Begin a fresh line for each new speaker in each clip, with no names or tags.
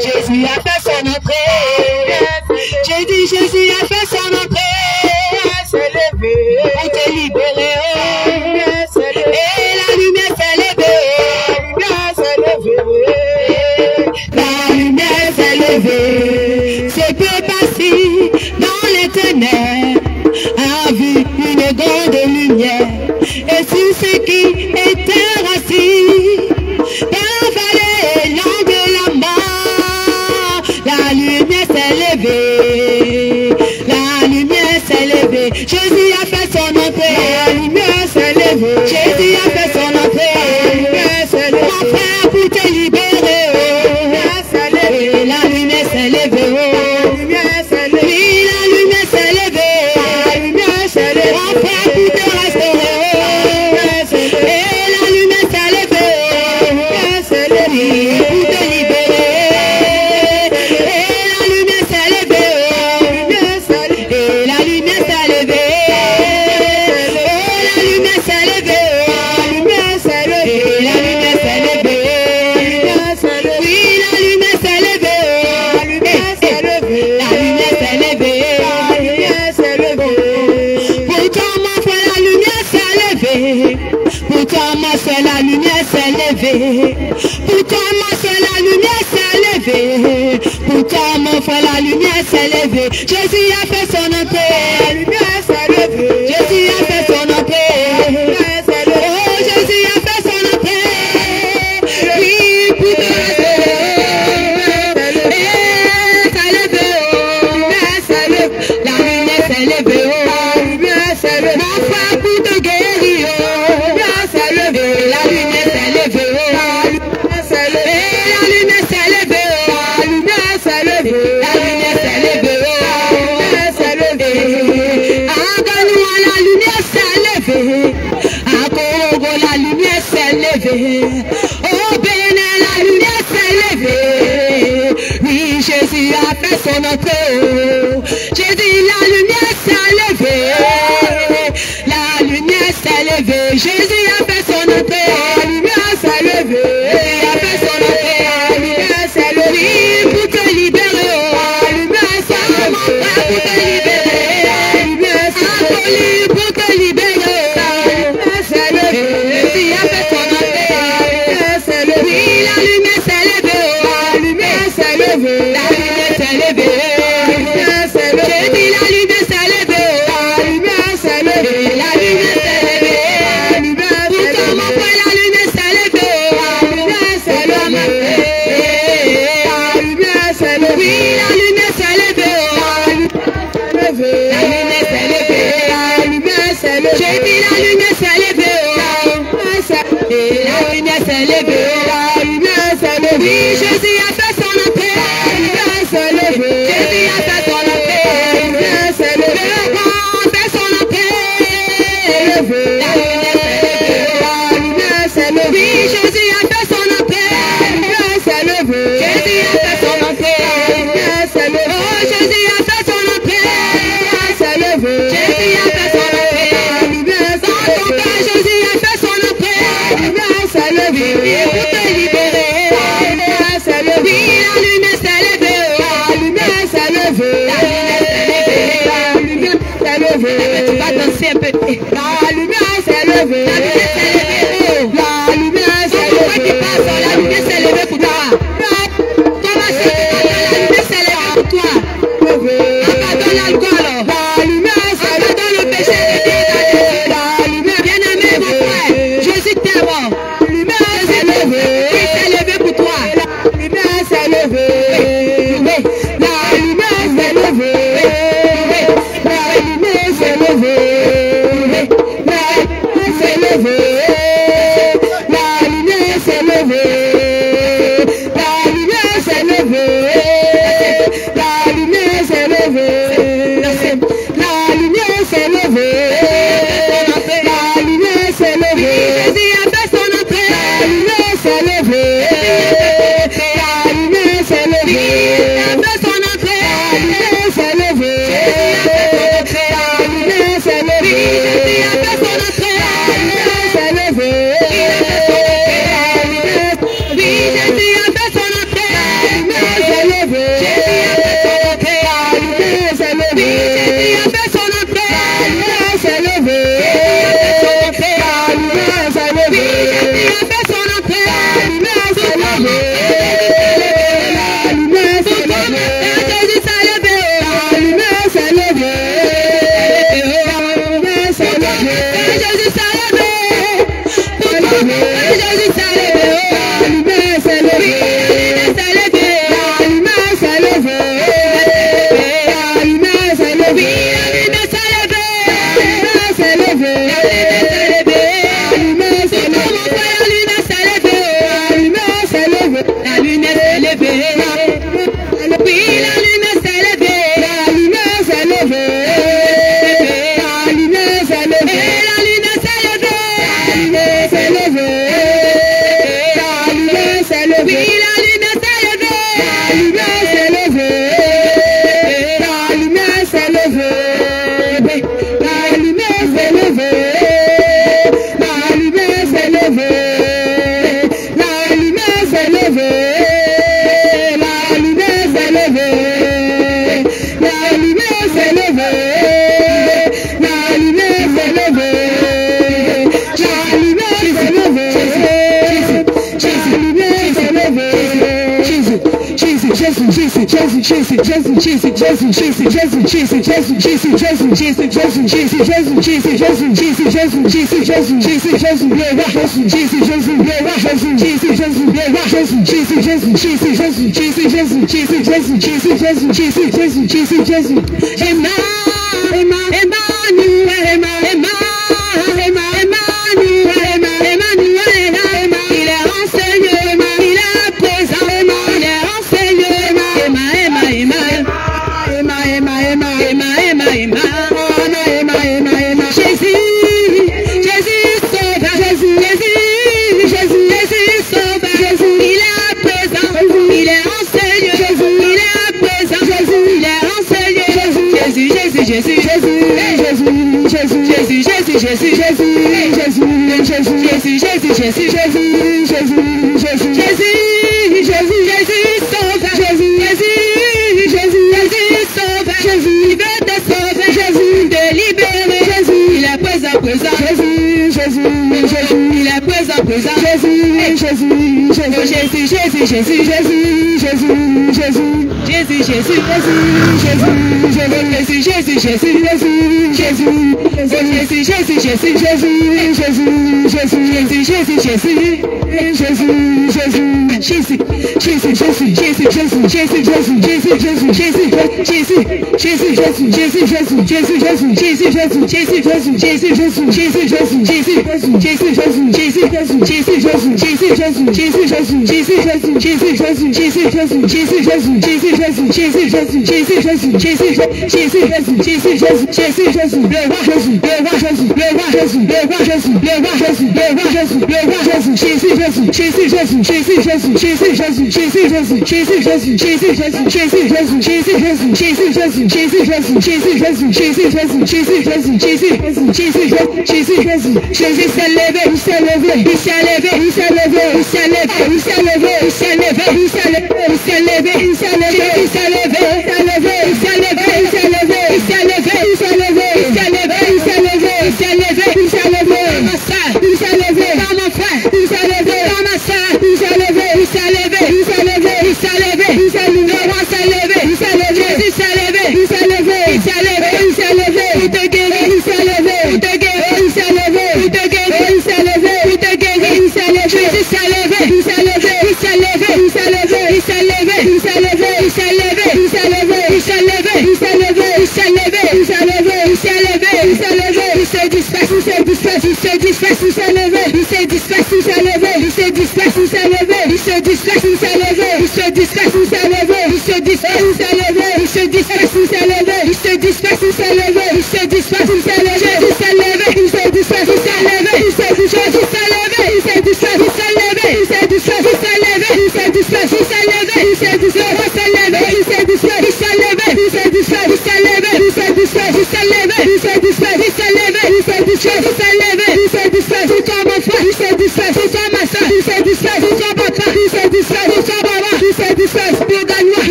Jésus a fait son entrée. J'ai dit Jésus a fait son entrée. S'est levé pour te libérer. Et la lumière s'est levée. La lumière s'est levée. C'est peu passé dans les ténèbres a vu une grande lumière. Et sur ceux qui étaient assis dans la vallée longue de la mort, la lumière s'est levée. La lumière s'est levée. Jésus a fait son entrée. La lumière s'est levée. Jésus a fait son entrée. La lumière s'est levée. Mon frère pour te libérer. La lumière s'est levée. La lumière s'est levée. Oui, la lumière s'est levée. La lumière s'est levée. Mon frère pour te restaurer. Et la lumière s'est levée. Oui, pour te libérer. Et la lumière s'est levée. Et la lumière s'est levée. Et la lumière s'est levée. Et la lumière s'est levée. Oui, la lumière s'est levée. La lumière s'est levée. Pourtant mon frère, la lumière s'est levée. Pourtant ma soeur, la lumière s'est levée. Pourtant ma soeur, la lumière s'est levée. Pourtant mon frère, la lumière s'est levée. Jésus a fait son entrée. La lumière s'est levée. Jésus a fait son entrée. Oh, Jésus a fait son entrée. Oui, pour te restaurer. Et s'est levée. La lumière s'est levée. Mon frère pour te guérir. La lumière s'est levée. Et la lumière s'est levée. La lumière s'est levée. À Ganoua, la lumière s'est levée. À Congo, la lumière s'est levée. Au Bénin, la lumière s'est levée. Oui, Jésus a fait son entrée. Jésus, la lumière s'est levée. La lumière s'est levée. Jésus a fait son entrée. La lumière s'est levée. Jésus a fait son entrée. La lumière s'est levée. Oui, pour te libérer. La lumière s'est levée. Mon frère, pour te libérer. La lumière s'est levée. Pour te libérer. La lumière s'est levée. Jésus a fait son entrée. La lumière s'est levée. Oui, la lumière s'est levée. La lumière s'est levée. La lumière s'est levée. J'ai dit la lumière s'est levée. La lumière s'est levée. La lumière s'est levée. Pourtant mon frère, la lumière s'est levée. La lumière s'est levée. La lumière s'est levée. Oui, la lumière s'est levée. La lumière s'est levée. La lumière s'est levée. J'ai dit la lumière s'est levée. La lumière s'est levée. La lumière s'est levée. Oui, Jésus a fait son entrée. La lumière s'est levée. Jésus a fait son entrée. La lumière s'est levée. Le grand fait son entrée. La lumière s'est levée. La lumière s'est levée. Oui, Jésus a fait son entrée. La lumière s'est levée. Jésus a fait son entrée. La lumière s'est levée. Oh, Jésus a fait son entrée. La lumière s'est levée. Jésus a fait son entrée. La lumière s'est levée. Dans ton cœur, Jésus a fait son entrée. La lumière s'est levée. Et pour te libérer. La lumière s'est levée. Oui, la lumière s'est levée. La lumière s'est levée. La lumière s'est levée. Tu vas danser un peu. La lumière s'est levée. La lumière s'est levée. La lumière s'est levée. La lumière s'est levée pour toi. Comment c'est que la lumière s'est levée pour toi? Abandonne l'alcool. La lumière s'est levée. Abandonne le péché. La lumière. Bien-aimé mon frère, Jésus t'aime. La lumière s'est levée. Il s'est levé pour toi. La lumière s'est levée. La lumière s'est levée. La lumière s'est levée. La lumière s'est levée. La lumière s'est levée. La lumière s'est levée. La lumière s'est levée. La lumière s'est levée. La lumière s'est levée. Jésus a fait son entrée. La lumière s'est levée. La lumière s'est levée. Il a fait son entrée. La lumière s'est levée. La lumière s'est levée. Jésus a fait son entrée. La lumière s'est levée. Oui, Jésus a fait son entrée. La lumière Il s'est levé,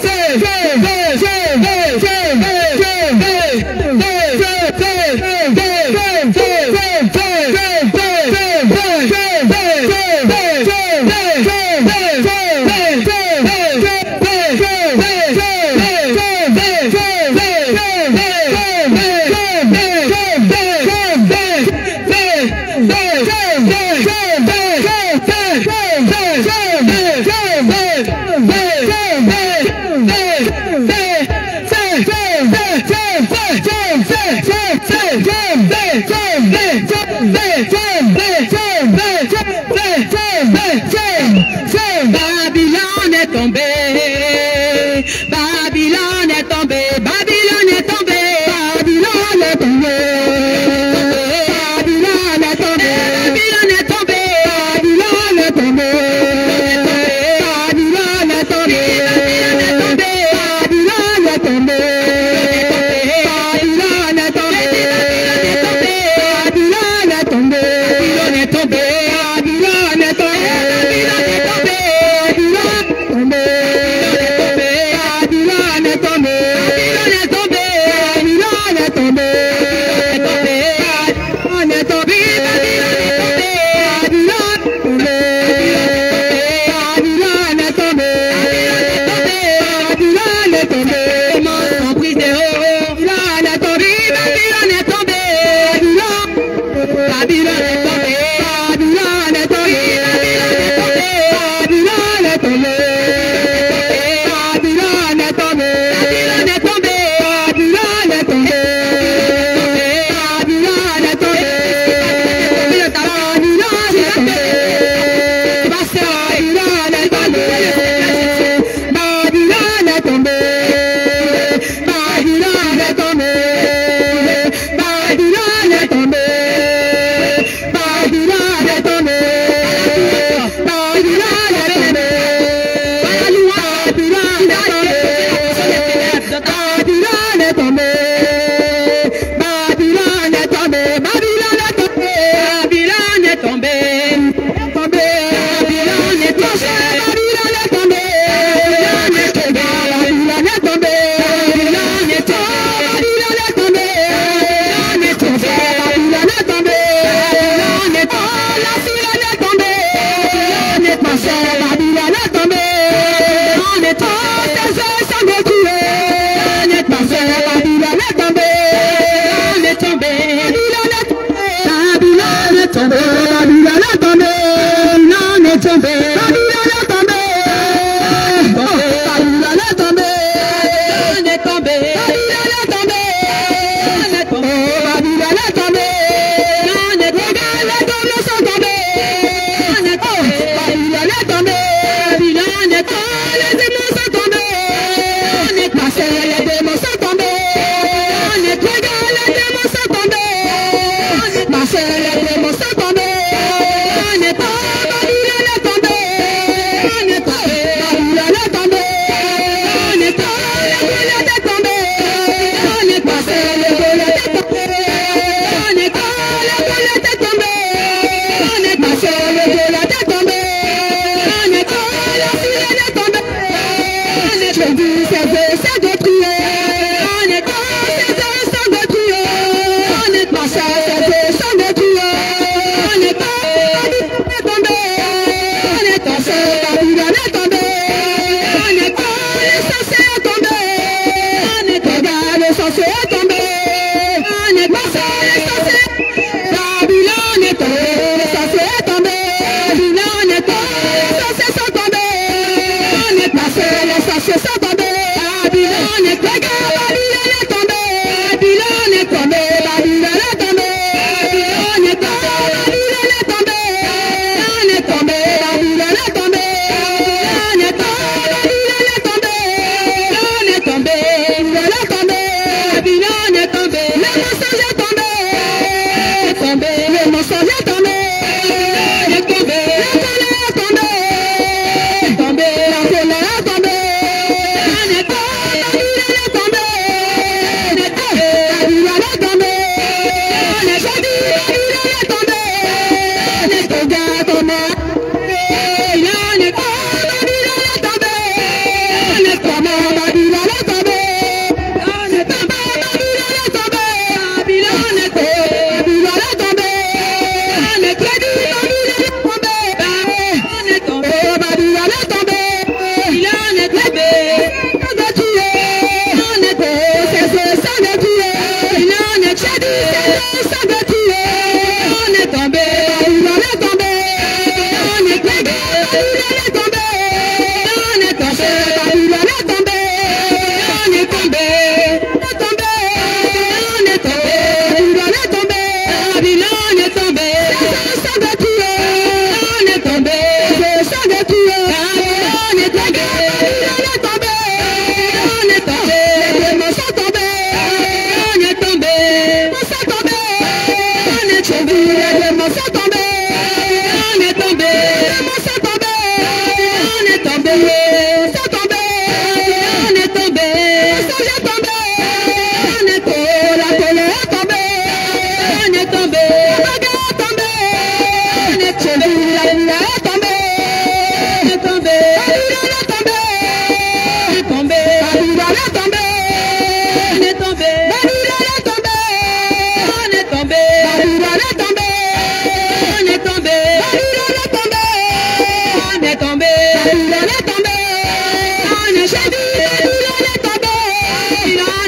Feu,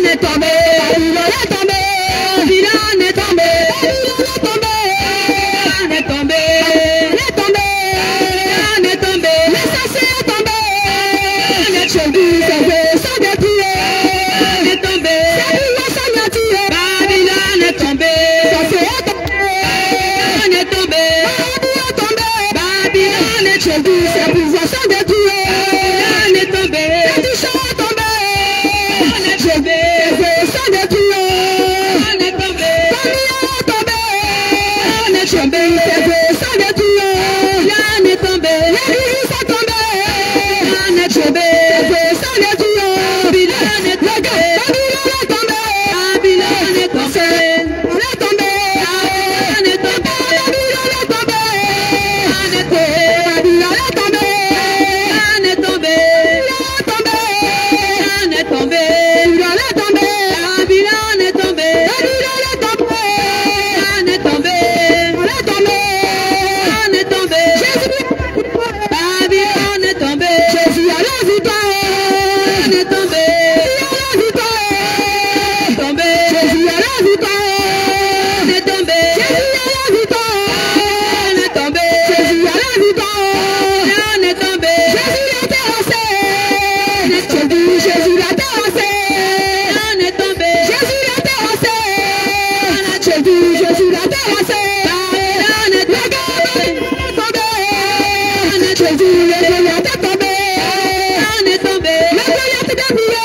est tombé. Babylone est tombé. Babylone est tombé. Babylone est tombé. Babylone est tombé. Babylone est tombé. Les sorciers est tombé. Jésus, ses vœux sont détruits. Babylone est tombé. Ses pouvoirs sont détruits. Babylone est tombé. Sorcier est tombé. Babylone est tombé. Babylone est tombé. Babylone est Jésus, ses pouvoirs sont détruits. Babylone est tombé. Les touchants sont tombés. Babylone est tombé. Ses vœux sont détruits. Babylone est tombé. Babylone est tombé. Babylone est tombé. Ses vœux sont détruits. Babylone est tombé. Les virus sont tombés. Babylone est tombé. Ses vœux sont détruits. Babylone est tombé. Babylone est tombé. Babylone est tombé. Babylone est tombé. Babylone est tombé. Babylone est tombé. Babylone est tombé. Babylone est tombé. Babylone est tombé. Babylone est tombé. Babylone est tombé. Babylone est tombé. Babylone est tombé. Babylone est tombé. Babylone est tombé. Jésus a la victoire. Babylone est tombé. Tombé. Jésus a la victoire. Babylone est tombé. Jésus a la victoire. Babylone est tombé. Jésus a la victoire. Babylone est tombé. Jésus l'a terrassé. Jésus l'a terrassé. Babylone est tombé. Jésus l'a terrassé. Jésus l'a terrassé. Babylone est tombé. Jésus l'a tombé. Babylone est tombé. Le Goliath est déplié.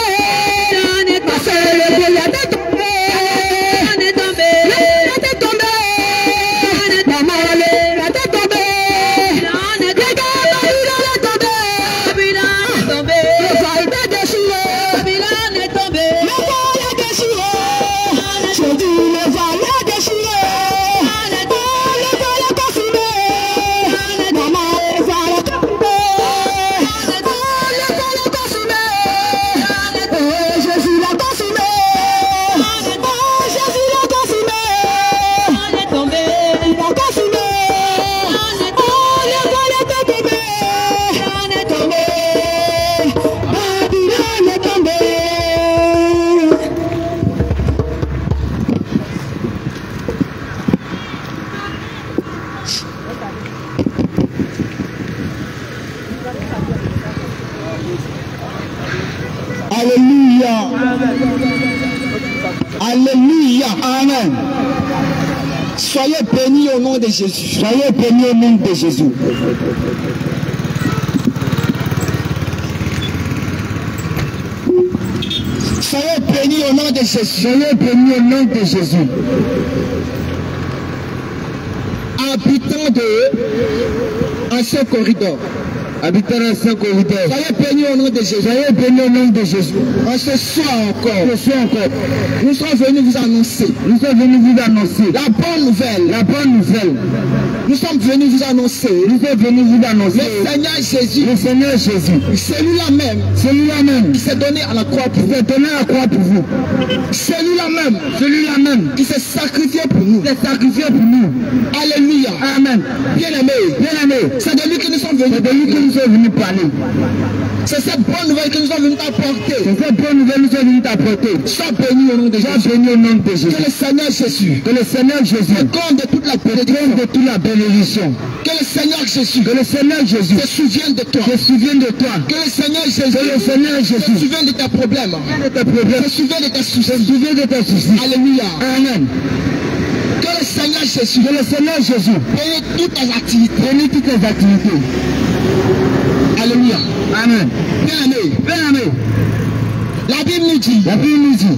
Babylone est tombé. Le Goliath est tombé. Babylone est tombé. Le Goliath est tombé. Babylone est tombé. Babylone est tombé. Babylone est tombé. Babylone est tombé. Le Pharaon est déchiré. Babylone est tombé. Le Pharaon est déchiré. Jésus, le Pharaon est déchiré. Le Pharaon est consumé. Maman, le Pharaon est consumé. Le Pharaon est consumé. Oh, Jésus l'a consumé. Oh, Jésus l'a consumé. Il est tombé. Il a consumé. Oh, le Pharaon est tombé. Babylone est tombé. Babylone est tombé.
Alléluia. Alléluia. Amen. Soyez bénis au nom de Jésus. Soyez bénis au nom de Jésus. Soyez bénis au nom de Jésus. Soyez bénis au nom de Jésus. Habitants de ancien corridor. Habitants de ce corridor. Soyez bénis au nom de Jésus. Soyez bénis au nom de Jésus. En ce soir encore. Ce soir encore. Nous sommes venus vous annoncer. Nous sommes venus vous annoncer. La bonne nouvelle. La bonne nouvelle. Nous sommes venus vous annoncer. Nous sommes venus vous annoncer. Le Seigneur Jésus. Le Seigneur Jésus. Celui-là même. Celui-là même. Qui s'est donné à la croix pour vous. Qui s'est donné à la croix pour vous. Celui-là même. Celui-là même. Qui s'est sacrifié pour nous. Qui s'est sacrifié pour nous. Alléluia. Amen. Bien-aimé. Bien-aimé. C'est de lui que nous sommes venus. C'est de lui que nous sommes venus parler. C'est cette bonne nouvelle que nous sommes venus t'apporter. C'est cette bonne nouvelle que nous sommes venus t'apporter. Sois béni au nom de Jésus. Sois béni au nom de Jésus. Que le Seigneur Jésus. Que le Seigneur Jésus. Accorde de toute la bénédiction. De toute la bénédiction. Que le Seigneur Jésus. Que le Seigneur Jésus. Se souvienne de toi. Se souvienne de toi. Que le Seigneur Jésus. Que le Seigneur Jésus. Se souvienne de tes problèmes. De tes problèmes. Se souvienne de tes soucis. Se souvienne de tes soucis. Alléluia. Amen. Que le Seigneur Jésus. Que le Seigneur Jésus. Bénisse toutes tes activités. Bénisse toutes tes activités. Alléluia. Amen. Bien-aimé. Bien-aimé. La Bible nous dit. La Bible nous dit.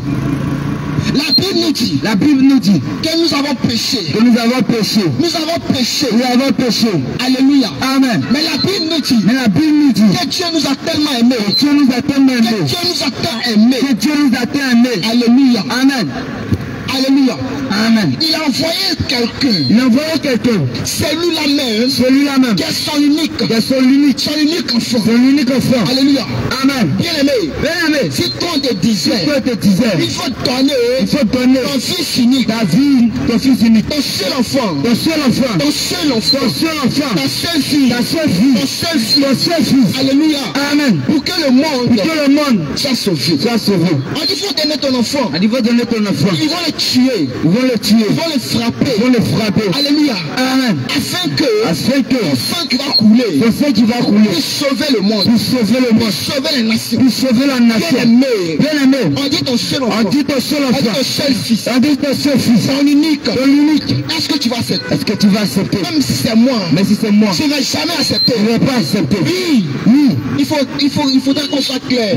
La Bible nous dit. La Bible nous dit. Que nous avons péché. Que nous avons péché. Nous avons péché. Nous avons péché. Alléluia. Amen. Mais la Bible nous dit. Mais la Bible nous dit. Que Dieu nous a tellement aimés. Que Dieu nous a tellement aimés. Que Dieu nous a tant aimés. Que Dieu nous a tant aimés. Alléluia. Amen. Alléluia.
Amen.
Il a envoyé quelqu'un.
Il a envoyé quelqu'un.
Celui-là même.
Celui-là même.
Qui est son unique.
Qui est son unique.
Son unique enfant.
Son unique enfant.
Alléluia.
Amen.
Bien aimé.
Bien aimé.
Si toi te disais.
Toi te disais.
Il faut donner.
Il faut donner.
Ton fils unique.
Ta vie. Ton fils unique.
Ton seul enfant.
Ton seul enfant.
Ton seul enfant.
Ton seul enfant.
Ta seule fille.
Ta seule fille.
Ton seul fils.
Ton seul fils.
Alléluia.
Amen.
Pour que le monde.
Pour que le monde
soit sauvé.
Soit sauvé.
On dit il faut donner ton enfant.
Il faut donner ton enfant.
Ils vont le tuer.
Ils vont le tuer.
Ils vont le frapper.
Ils vont le frapper.
Alléluia.
Amen.
Afin que
ton
sang qui va couler.
Ton sang qui va couler.
Pour sauver le monde.
Pour sauver le monde.
Pour sauver les nations.
Pour sauver la nation.
Bien aimé.
Bien aimé.
On dit ton seul enfant.
On dit ton seul enfant.
On dit ton seul fils.
On dit ton seul fils.
Ton unique.
Ton unique.
Est-ce que tu vas accepter?
Est-ce que tu vas accepter?
Même si c'est moi.
Mais si c'est moi.
Je ne vais jamais accepter.
Je ne vais pas accepter.
Oui.
Oui.
Il faudrait qu'on soit clair.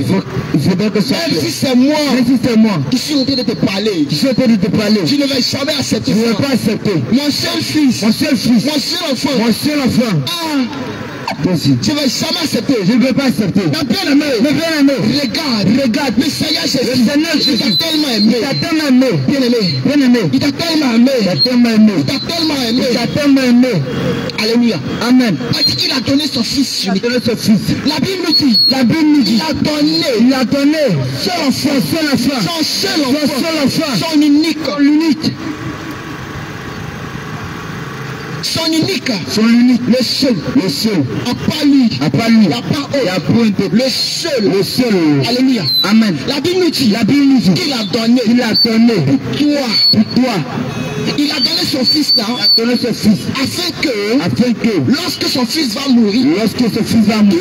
Il faudrait que ce soit
Même
clair.
si c'est moi.
Même si c'est moi.
Qui suis en train de te parler.
Qui suis en train de te parler.
Je ne vais jamais accepter.
Je ne vais
ça.
pas accepter.
Mon seul fils.
Mon seul fils.
Mon seul enfant.
Mon seul enfant. Toi aussi.
Je ne vais jamais accepter.
Je ne vais pas accepter.
Mais bien aimé.
Mais bien aimé.
Regarde. Le Seigneur Jésus.
Le Seigneur Jésus.
Il t'a tellement aimé.
Il t'a tellement aimé.
Bien aimé.
Bien aimé.
Il t'a tellement aimé.
Il t'a tellement aimé.
Il t'a tellement aimé.
Il t'a tellement aimé.
Alléluia.
Amen.
Parce qu'il a donné son fils.
Il a donné son fils.
La Bible nous dit.
La Bible nous dit.
Il a donné.
Il a donné.
Son enfant.
Son enfant.
Son seul
Son
enfant.
seul enfant.
Son unique.
L'unique.
Son unique.
Son unique.
Le seul.
Le seul.
À part lui.
À part lui.
Il n'y a pas
Il y a
autre.
point de.
Le seul.
Le seul.
Alléluia.
Amen.
La Bible nous dit.
La Bible nous dit.
Qu'il a donné.
Il a donné.
Toi.
Pour toi.
Il a donné son fils là.
Il a donné son fils.
Afin que. Lorsque son fils va mourir.
Lorsque son fils va mourir.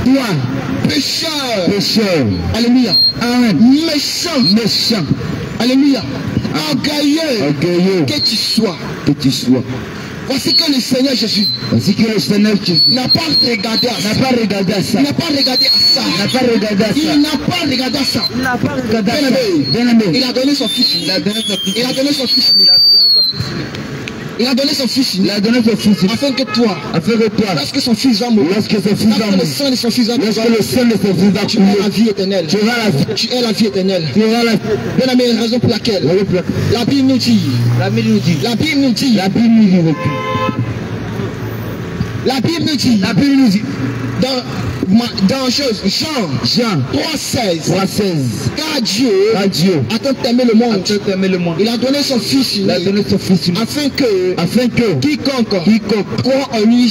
Toi.
Pécheur.
Pécheur.
Alléluia.
Amen.
Méchant.
Méchant.
Alléluia. Orgueilleux.
Orgueilleux.
Que tu sois.
Que tu sois.
Voici que le Seigneur Jésus
Voici que le Seigneur Jésus
n'a pas regardé à ça.
n'a pas regardé à ça.
Il n'a pas regardé à ça.
Il n'a pas regardé à ça.
Il n'a pas regardé à ça.
Il n'a pas regardé à
Bien
ça.
aimé.
Bien aimé.
Il a donné son fils.
Il a donné son fils.
Il a donné son fils. Il a donné son fils.
Il a donné son fils.
Afin que toi.
Afin que toi.
Lorsque son fils va mourir.
Lorsque son fils va
Lorsque le
mourir.
sang de son fils va mourir.
Lorsque le sang de son fils va
Tu as la
couler.
vie éternelle.
Tu auras la vie.
Tu es la vie éternelle.
Tu auras la vie.
Bien aimé, raison pour laquelle. La Bible nous dit.
La Bible nous dit.
La Bible nous dit.
La Bible nous dit.
La Bible nous dit.
La Bible nous dit.
Dans Jean 3,16. Car Dieu a tant aimé le monde. Il a donné son fils.
Il a donné son fils.
Afin que quiconque croit en lui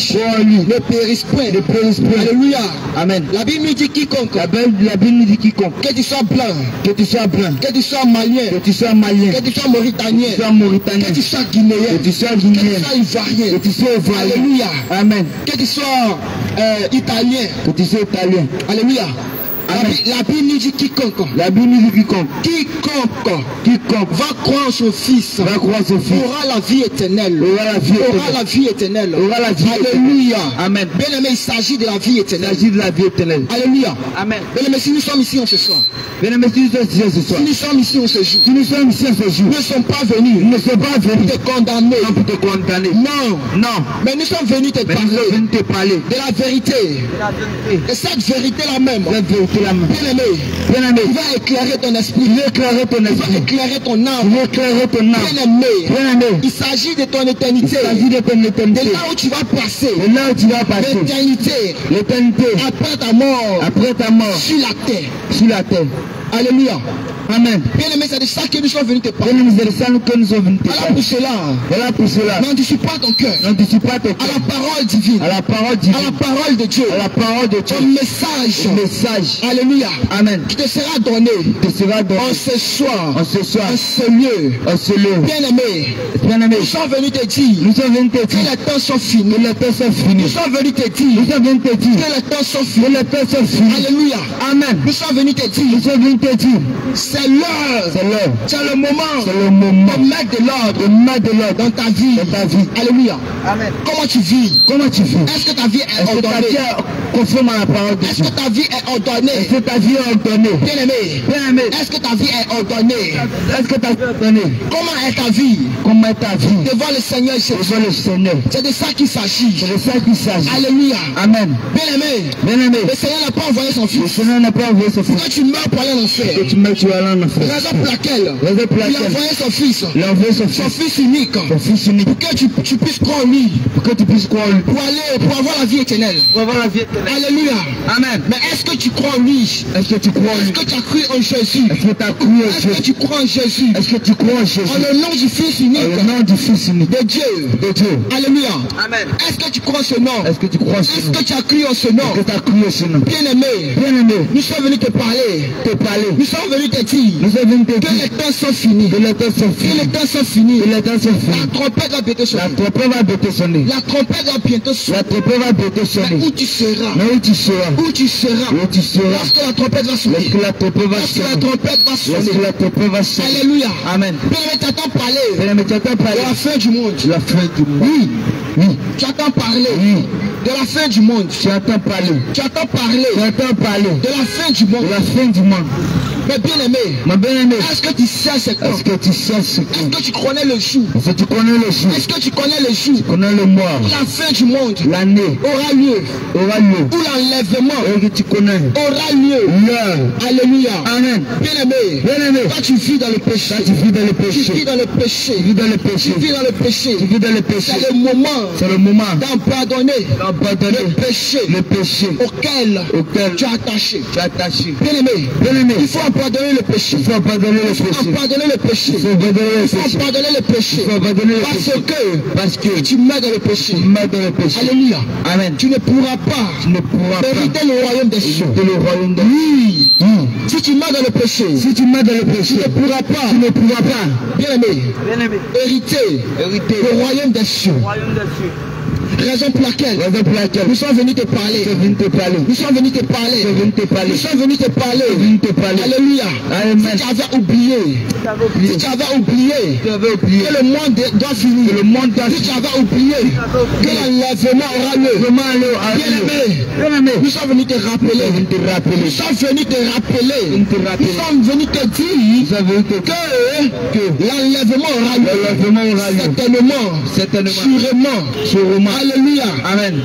ne périsse point. Alléluia.
Amen.
La Bible nous dit quiconque.
La Bible nous dit quiconque.
Que tu sois blanc.
Que tu sois blanc.
Que tu sois malien.
Que tu sois malien.
Que tu sois mauritanien.
Que tu sois mauritanien.
Que tu sois guinéen.
Que tu sois
Que tu
guinéen.
sois ivoirien.
Que tu sois ivoirien.
Alléluia.
Amen.
Que tu sois italien.
Que tu sois italien.
Alléluia.
Amen.
La Bible nous dit quiconque.
La Bible nous dit quiconque.
Quiconque va croire en son fils.
Va croire en son fils.
Aura la vie éternelle.
Aura la vie éternelle.
Aura la vie éternelle.
Aura la vie
Alléluia.
Amen.
Bien aimé, il s'agit de la vie
Il
éternelle.
s'agit de la vie éternelle.
Alléluia.
Amen.
Bien aimé, si nous sommes ici en ce soir.
Bien aimé, si nous sommes ici ce soir.
Si nous sommes ici en ce jour.
Si nous sommes ici ce jour.
Nous ne sommes pas venus.
Nous ne sommes pas venus
te condamner.
non pour te condamner.
Non.
Non.
Mais nous sommes venus te
Mais nous sommes
parler
venus te parler
de la vérité. Et cette vérité-là même.
La vérité là même.
Bien aimé.
Bien aimé.
Il va éclairer ton esprit.
Il va éclairer ton
Il va
esprit.
éclairer ton
Il
âme.
va éclairer ton âme.
Bien aimé.
Bien aimé.
Il s'agit de ton
Il
éternité.
s'agit de ton
De
éternité.
là où tu vas passer.
Et là où tu vas passer.
L'éternité.
L'éternité.
Après ta mort.
Après ta mort.
Sur la terre.
Sur la terre.
Alléluia.
Amen.
Bien aimé, c'est de ça que nous sommes venus te
Bien
parler.
aimé, c'est de ça que nous sommes venus te
Voilà
parler.
pour cela.
Voilà pour cela.
N'anticipe pas ton cœur.
N'anticipe pas ton
À
cœur.
la parole divine.
À la parole
À
divine.
la parole de Dieu.
À la parole de Dieu.
Ton message.
Au message.
Alléluia.
Amen.
Qui te sera donné.
Te sera donné.
En ce soir.
En ce soir.
En ce lieu.
En ce lieu.
Bien aimé.
Bien aimé.
Nous sommes venus te dire.
Nous sommes venus te
Que
dire
les temps sont finis.
que les temps sont
Nous
finis.
sommes venus te
Nous
dire.
sommes venus te dire
Que les temps sont
que
finis.
les temps sont finis.
Alléluia.
Amen.
Nous sommes venus te
Nous
dire.
sommes venus te dire
C'est l'heure.
c'est l'heure.
C'est le moment.
C'est le moment
De mettre de l'ordre
de mettre de l'ordre
dans ta vie.
dans ta vie.
Alléluia.
Amen.
Comment tu vis?
Comment tu fais?
Est-ce que ta vie est
Est-ce que ta vie
ordonnée?
est conforme à la parole de
Est-ce
Dieu?
que ta vie est ordonnée?
Est-ce que ta vie est ordonnée?
Bien aimé.
Bien aimé.
Est-ce que ta vie est ordonnée?
Est-ce que ta vie est ordonnée?
Comment est ta vie?
Comment est ta vie
Devant le Seigneur Jésus.
devant le Seigneur?
C'est de ça qu'il s'agit.
C'est de ça qu'il s'agit.
Alléluia.
Amen.
Bien aimé.
Bien aimé.
Le Seigneur n'a pas envoyé son
Le
fils.
Seigneur n'a pas envoyé son fils.
Quand tu meurs pour aller en enfer.
Que tu mets, tu vas à
Raison pour laquelle il a envoyé son fils. Son fils unique. Pour que tu puisses croire en lui. Pour avoir la vie éternelle. Alléluia.
Amen.
Mais est-ce que tu crois en lui? Est-ce que tu as cru en Jésus? Est-ce que tu crois en Jésus? En le nom du Fils unique de Dieu. Alléluia.
Amen.
Est-ce que tu crois en ce nom?
Est-ce que tu crois en ce
Est-ce
nom?
que tu as cru en ce nom? Bien-aimé, nous sommes venus te parler. Nous sommes venus te dire que les temps sont finis. La trompette va bientôt sonner. La trompette va bientôt sonner. Mais où tu seras? Où tu seras? Lorsque la trompette va sonner. Alléluia.
Amen.
Bien-aimé, tu entends parler de la fin du monde. Oui. Tu entends parler de la fin du monde. Tu entends parler de la fin du monde. Mais bien-aimé, est-ce que tu sais ce temps? Est-ce que tu connais le jour? Est-ce que tu connais le jour? La fin du monde aura lieu. Où l'enlèvement aura lieu. Alléluia.
Amen.
Bien-aimé, toi tu vis dans le péché. Tu vis dans le péché. C'est le moment d'abandonner le péché auquel tu as attaché. Bien-aimé, il faut abandonner le péché. Parce que tu mets dans le péché. Alléluia.
Amen.
Tu ne pourras pas hériter le royaume des cieux. Oui. Si tu mets dans le péché, tu ne pourras pas, bien-aimé, hériter le royaume des cieux. Raison pour laquelle nous sommes venus te parler. Nous sommes venus te parler. Alléluia.
Amen.
Si tu avais oublié que le monde doit finir. Si tu avais oublié que l'enlèvement aura lieu. Bien-aimé, nous sommes venus te rappeler. Nous sommes venus te dire que l'enlèvement aura lieu. Certainement. Sûrement. Alléluia.
Amen.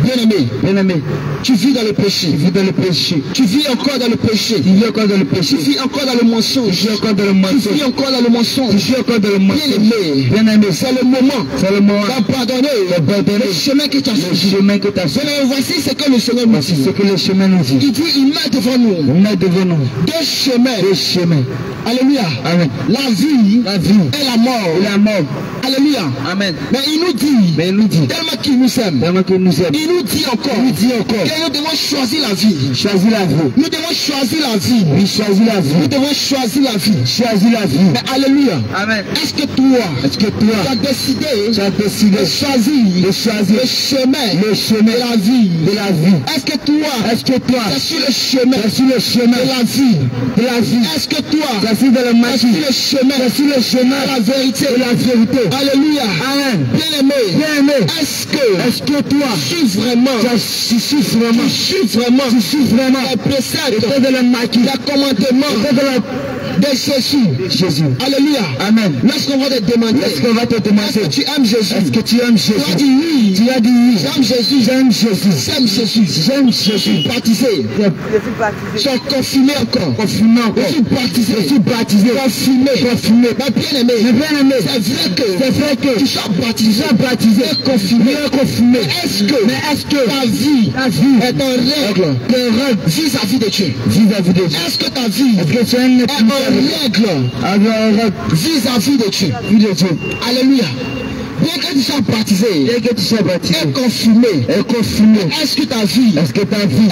Bien-aimé, tu vis dans le péché. Tu vis encore dans le péché. Tu vis encore dans le mensonge. Tu vis encore dans le mensonge. Bien-aimé, c'est le moment d'abandonner le chemin que tu as suivi. Voici ce que le Seigneur nous dit. Il dit, il met devant nous deux chemins. Alléluia.
Amen.
La vie et la mort. Alléluia.
Amen.
Mais il nous dit, tellement qu'il nous aime. Il nous dit encore que nous devons choisir la vie. Nous devons choisir la vie. Mais alléluia.
Amen.
Est-ce que toi, tu as décidé de choisir le chemin de la vie. Est-ce que toi, tu es sur le chemin de la vie. Est-ce que toi, tu es sur le chemin de la vérité. Alléluia.
Amen.
Bien-aimé, est-ce que toi, tu suis vraiment les préceptes, les commandements de Jésus. Alléluia.
Amen.
Lorsqu'on va te demander, est-ce que tu aimes Jésus? Tu as dit oui. J'aime Jésus. Je suis baptisé. Je suis confirmé encore. Je suis baptisé. Confirmé. Mais bien-aimé, c'est vrai que tu sois baptisé, confirmé. Mais est-ce que ta vie est en règle vis-à-vis de Dieu? Est-ce que ta vie est en règle vis-à-vis de Dieu? Alléluia. Bien que tu sois baptisé et confirmé, est-ce que ta vie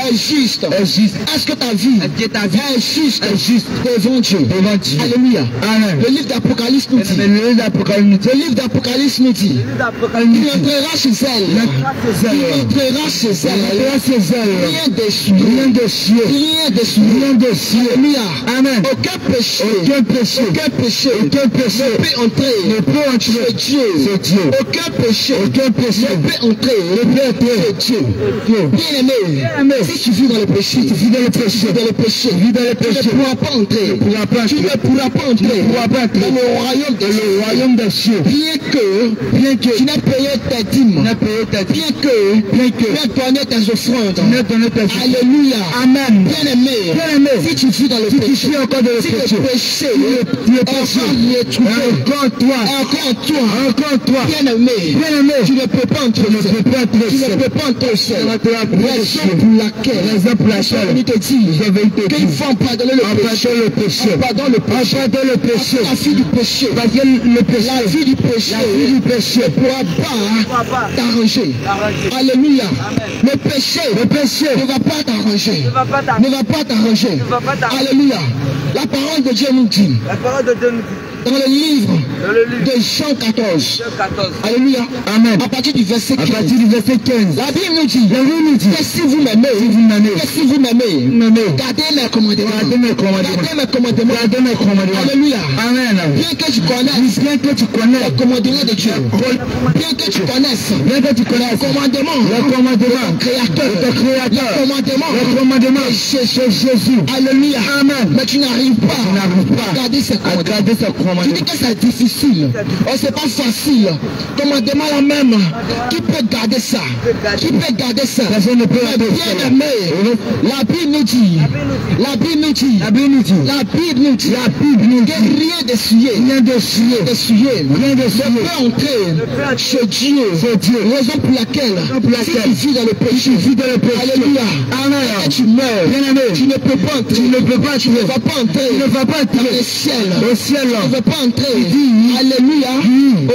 est juste? Est-ce que ta vie est juste devant Dieu? Alléluia.
Amen.
Le livre d'Apocalypse nous dit, il entrera chez elle. Rien déçu. Alléluia.
Amen.
Aucun péché ne peut entrer chez Dieu. Dieu. Aucun péché ne peut entrer chez Dieu. Bien aimé, si tu vis dans le péché, tu ne pourras pas entrer. Tu ne pourras pas entrer dans le royaume des cieux. Bien que tu n'aies payé ta dîme, bien que tu aies donné tes offrandes. Alléluia. Amen. Bien aimé, si tu vis dans le péché, si le péché encore toi, bien aimé, tu ne peux pas entrer. Tu ne peux pas entrer seul. Raison pour laquelle je te dis qu'il faut pardonner le péché. Pardonne le péché. La vie du péché. La vie du péché ne pourra pas t'arranger. Alléluia. Le péché ne va pas t'arranger. Alléluia. La parole de Dieu nous dit. Dans le livre de Jean 14. Alléluia. Amen. À partir du verset 15. La Bible nous dit que si vous m'aimez, gardez mes commandements. Alléluia. Amen. Bien que tu connaisses les commandements de Dieu. Bien que tu connaisses les commandements de ton Créateur. Le commandement de Jésus. Alléluia. Amen. Mais tu n'arrives pas à garder ces commandements. Tu dis que c'est difficile. Oh, c'est pas facile. Commandement la même. Qui peut garder ça? Bien aimé. La Bible nous dit que rien d'essuyer ne peut entrer chez Dieu. Raison pour laquelle si tu vis dans le péché, alléluia, et tu meurs, tu ne peux pas entrer. Tu ne vas pas entrer dans le ciel. Tu ne vas pas entrer, alléluia,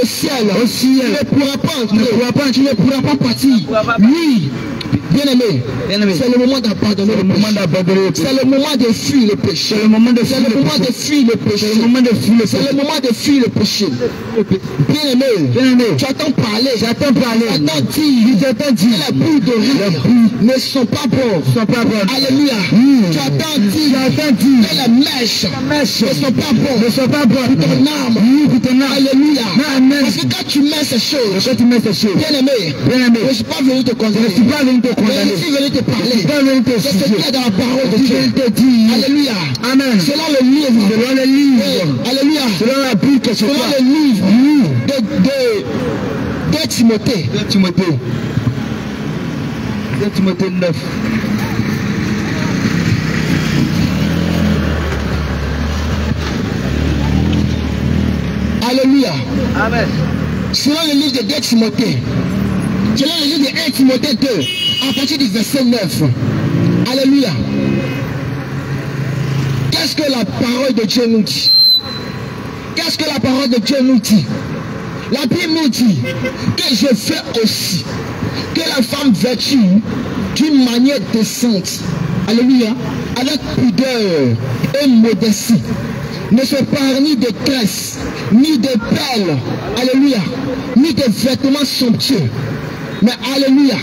au ciel. Tu ne pourras pas entrer. Tu ne pourras pas partir. Oui. Bien aimé, c'est le moment d'abandonner le péché. C'est le moment de fuir le péché. C'est le moment de fuir le péché. Bien aimé, tu attends parler. Tu attends dire les bouts de rire ne sont pas bons. Alléluia. Tu attends dire que les mèches ne sont pas bons. Pour ton âme. Alléluia. Parce que quand tu mets ces choses, bien aimé, je ne suis pas venu te condamner. Je suis venu te parler. C'est ce qu'il y a dans la parole de Dieu. Alléluia. Amen. Selon le livre. Alléluia. Selon la Bible. Selon le livre de Timothée. 2 Timothée 9. Alléluia. Amen. Selon le livre de 2 Timothée. Selon le livre de 1 Timothée 2, à partir du verset 9. Alléluia. Qu'est-ce que la parole de Dieu nous dit? Qu'est-ce que la parole de Dieu nous dit? La Bible nous dit que je fais aussi que la femme vêtue d'une manière décente, alléluia, avec pudeur et modestie, ne se pare ni de tresses, ni de perles, alléluia, ni de vêtements somptueux. Mais alléluia,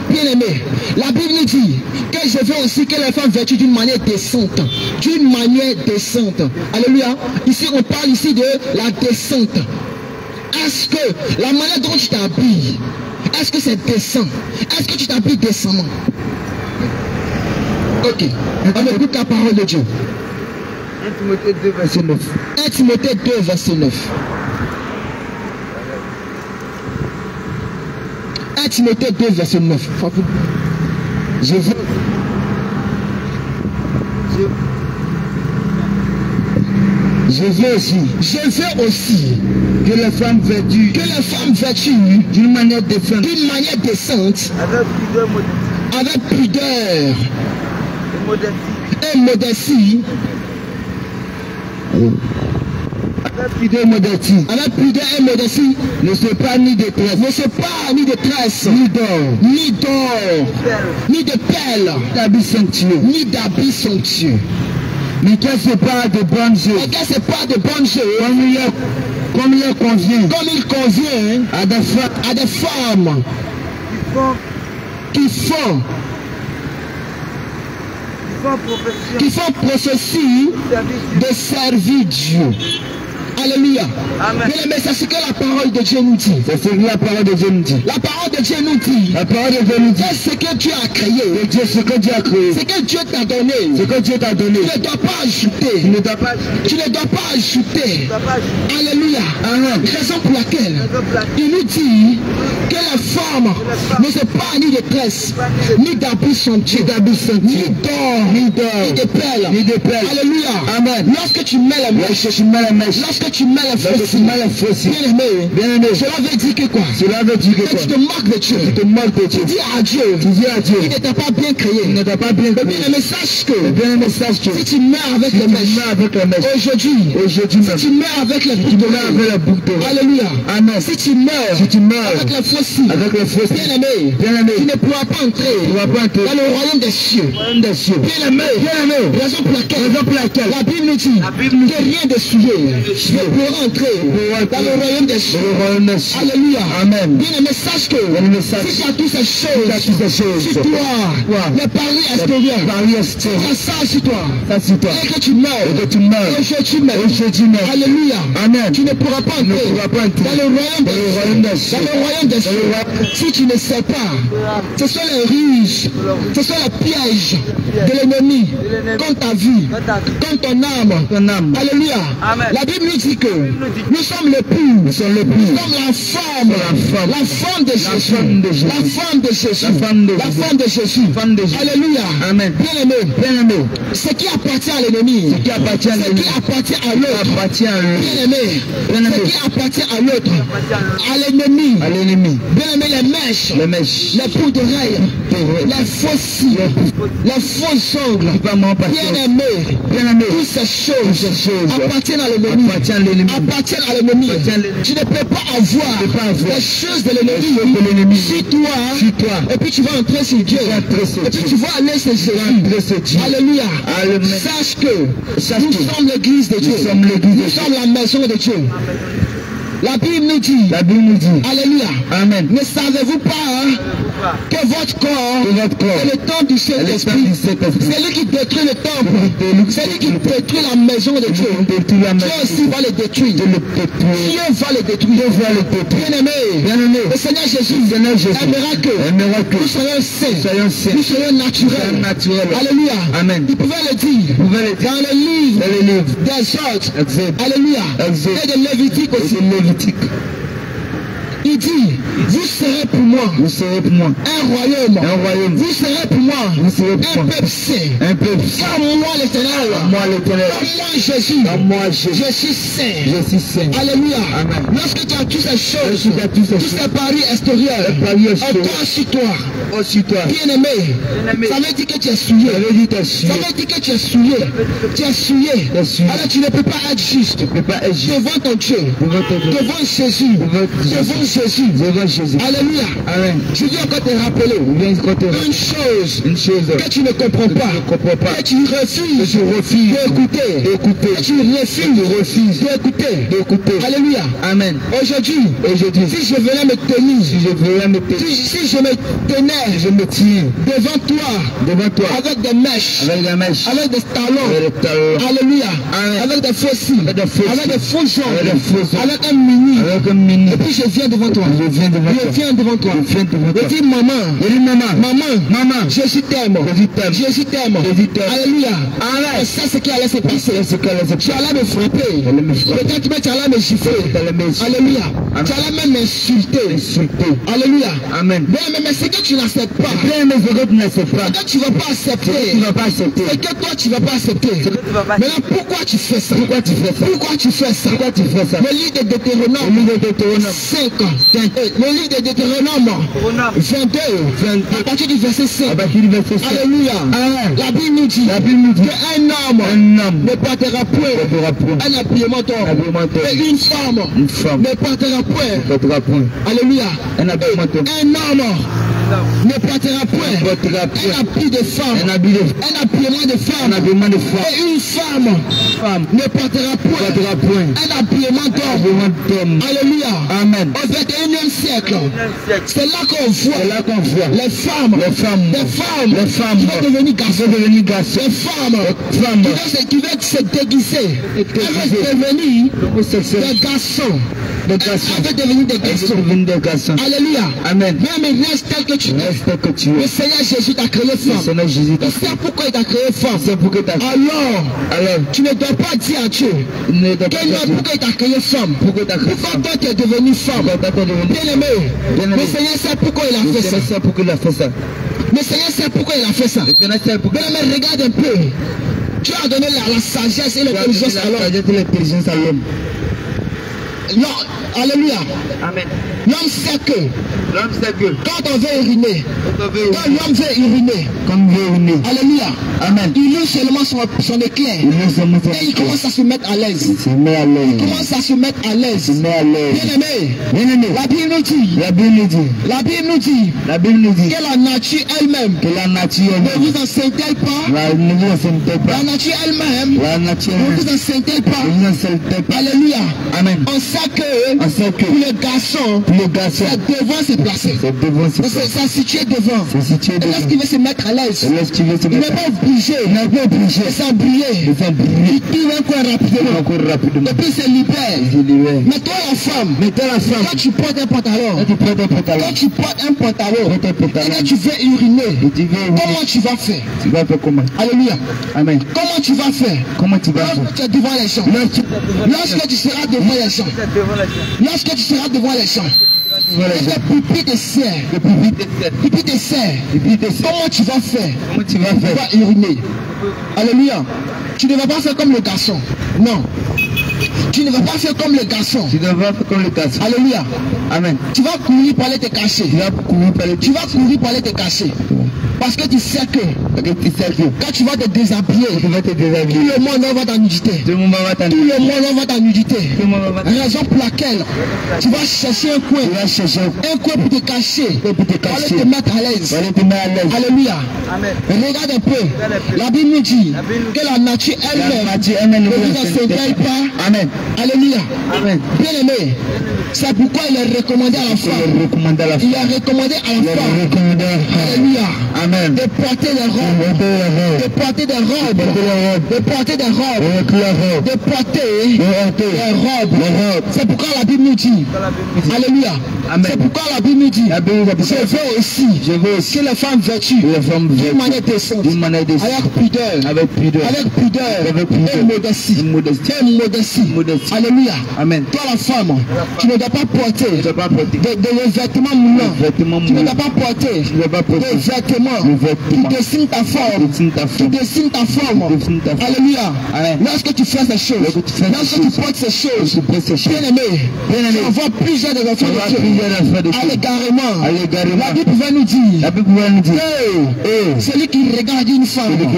bien aimé, la Bible nous dit que je veux aussi que les femmes vêtues d'une manière décente. Alléluia. Ici, on parle ici de la descente. Est-ce que la manière dont tu t'habilles, est-ce que c'est décent? Est-ce que tu t'habilles décemment? Ok, on écoute la parole de Dieu. 1 Timothée 2, verset 9. 1 Timothée 2, verset 9. 1 Timothée 2, verset 9. Je veux aussi que les femmes vêtues d'une manière décente, avec pudeur et modestie, ne se pas ni de tresse, ni d'or, ni de perles, ni d'habits somptueux. Mais qu'elle se parle de bonnes choses. Comme il convient à des femmes qui font processus de servir Dieu. Alléluia.
Amen.
Mais c'est ce que la parole de Dieu nous dit.
C'est ce que la parole de Dieu nous dit.
La parole de Dieu nous dit.
La parole de Dieu nous dit.
C'est ce que Dieu a créé.
Ce que Dieu a créé.
Ce que Dieu t'a donné.
Ce que Dieu t'a donné.
Tu ne dois pas ajouter.
Tu ne dois pas.
Tu ne dois pas ajouter. Alléluia.
Amen.
Raison pour laquelle il nous dit que la femme ne se pas ni de tresse, ni d'abus somptueux, ni d'or, ni de perles. Alléluia.
Amen.
Lorsque tu mets la mèche, lorsque tu mets la fausse, bien aimé, cela veut dire que quoi?
Cela veut dire que
tu te moques de Dieu.
Tu te moques de Dieu.
Tu dis à Dieu. Il ne t'a pas bien créé.
Il ne t'a pas bien créé.
Bien aimé, sache que
si
tu meurs avec les mèches, aujourd'hui, si tu meurs avec les boucles, alléluia.
Amen.
Si tu meurs avec la fausse, bien aimé, tu ne pourras pas entrer dans le royaume des cieux. Bien aimé, raison pour laquelle la Bible nous dit que rien de souillé ne pourra entrer dans le royaume des cieux. Alléluia.
Amen.
Bien aimé, sache que si tu as toutes ces choses sur toi, les paris extérieurs, ça sur toi, et que tu meurs, aujourd'hui même, alléluia.
Amen.
Tu ne pourras pas entrer dans le royaume des cieux. Si tu ne sais pas, ce sont les ruses, ce sont les pièges de l'ennemi contre ta vie, contre ton âme. Alléluia.
Amen.
La Bible nous dit que nous sommes l'époux, nous sommes la femme de Jésus. La femme de Jésus. Alléluia.
Amen.
Bien aimé. Ce qui appartient à l'ennemi, ce qui appartient à l'autre. Bien aimé. Ce qui appartient à l'autre, à l'ennemi. Bien aimé, les mèches, les boucles d'oreilles, les fausses ongles. Bien aimé, toutes ces choses appartiennent à l'ennemi. Tu ne peux pas avoir les choses de l'ennemi sur toi. Et puis tu vas entrer sur Dieu. Et puis tu vas aller sur Jésus. Alléluia. Sache que nous sommes l'église de Dieu. Nous sommes la maison de Dieu. La Bible nous dit, alléluia.
Amen.
Ne savez-vous pas que votre corps est le temple du Saint-Esprit? C'est lui qui détruit le temple. C'est lui qui détruit la maison de Dieu. Dieu aussi va le détruire. Dieu va le détruire. Bien aimé, le Seigneur Jésus aimera que nous soyons saints, nous soyons naturels. Alléluia.
Amen.
Il pouvait le dire dans le livre d'Exode. Alléluia. Et de Lévitique aussi. Il dit, vous serez pour moi un royaume. Vous serez pour moi un peuple saint. Comme moi l'éternel. Comme moi Jésus. Je suis saint. Alléluia.
Amen.
Lorsque tu as toutes ces choses, tous ces paris extérieurs, encore sur toi. Bien aimé. Ça veut dire que tu es souillé. Ça veut dire que tu es souillé. Tu es souillé. Alors tu ne peux pas être juste devant ton Dieu. Devant Jésus. Devant Jésus. Alléluia.
Amen.
Je viens encore te rappeler une chose que tu ne comprends pas, que tu refuses d'écouter, que tu refuses d'écouter. Alléluia.
Amen.
Aujourd'hui, si je venais me tenir, si je me tenais devant toi, avec des mèches, avec des talons, alléluia, avec des faux cils, avec des faux ongles, avec un mini, et puis je viens devant toi. Je dis maman, Jésus t'aime. Alléluia. C'est ce qui allait se passer. Tu allais me frapper. Peut-être que tu allais me gifler. Alléluia. Tu allais même m'insulter. Alléluia.
Amen.
Mais c'est que tu n'acceptes pas. C'est que tu ne vas pas accepter. C'est que toi tu ne vas pas accepter. Maintenant pourquoi tu fais ça? Le livre de Deutéronome 5. Le livre de Deutéronome 22, à partir du verset 5. Alléluia. La Bible nous dit qu'un homme ne portera point un habillement d'or. Et une femme ne portera point. Alléluia. Un homme ne portera point un habit de femme. Un habillement de femme. Et une femme ne portera point un habillement d'or. Alléluia.
Amen.
Au 21e siècle, c'est là qu'on voit les femmes qui vont devenir garçons. Les femmes qui veulent se déguiser. Elles veulent devenir des garçons. Elles veulent devenir des garçons. Alléluia.
Amen.
Même reste tel que tu es. Le Seigneur Jésus t'a créé femme. Tu sais pourquoi il t'a créé femme. Alors, tu ne dois pas dire à Dieu pourquoi il t'a créé femme. Pourquoi toi tu es devenu femme. Bien aimé, le Seigneur sait pourquoi il a fait ça. Le Seigneur sait pourquoi il a fait ça. Bien aimé, regarde un peu. Dieu a donné la sagesse et l'intelligence à l'homme. Non, alléluia.
Amen.
L'homme sait que quand on veut uriner, quand l'homme veut uriner, alléluia.
Amen.
Il ouvre seulement son éclair et il commence à se mettre à l'aise. Il commence à se mettre à l'aise. Bien aimé, la Bible nous dit que la nature elle-même ne vous enseigne-t-elle pas? La nature elle-même ne vous enseigne-t-elle pas? Alléluia.
Amen.
On sait que pour le garçon, c'est devant se placer. C'est situé devant. Et lorsqu'il veut se mettre à l'aise, il ne peut pas bouger. Il s'embrouiller. Il va encore rapidement. Et puis c'est libère. Mais toi la femme, quand tu portes un pantalon, et que tu veux uriner, comment tu vas faire? Alléluia.
Amen.
Comment tu vas faire? Lorsque tu es devant les gens. Lorsque tu seras devant les gens. Lorsque tu seras devant les gens. Et que pipi te sert. Comment tu vas faire? Tu vas uriner. Alléluia. Tu ne vas pas faire comme le garçon. Non. Tu ne vas pas faire comme le garçon. Alléluia.
Amen.
Tu vas courir pour aller te cacher. Tu vas courir pour aller te cacher. Parce que tu sais que quand tu vas te déshabiller, tout le monde va t'en nudité. Tout le monde va t'en nudité. Raison pour laquelle tu vas chercher un coin pour te cacher, pour aller te mettre à l'aise. Alléluia. Regarde un peu. La Bible nous dit que la nature elle-même ne vous enseigne pas.
Amen.
Alléluia. Bien aimé, c'est pourquoi il est recommandé à la femme. Il est recommandé à la femme. Alléluia.
Amen.
De porter des robes. De porter des robes. De porter des robes. De porter des robes. C'est pourquoi la Bible nous dit. Alléluia. C'est pourquoi la Bible nous dit. Je veux aussi que les femmes vêtues d'une manière décente. Avec pudeur. Et modestie. Alléluia.
Amen.
Toi la femme, tu ne dois pas porter des vêtements moulants. Tu ne dois pas porter des vêtements qui dessinent ta forme. Alléluia. Lorsque tu fais ces choses, lorsque tu portes ces choses, bien aimé, tu envoies plusieurs des enfants de Dieu à l'égarement. La Bible va nous dire celui qui regarde une femme pour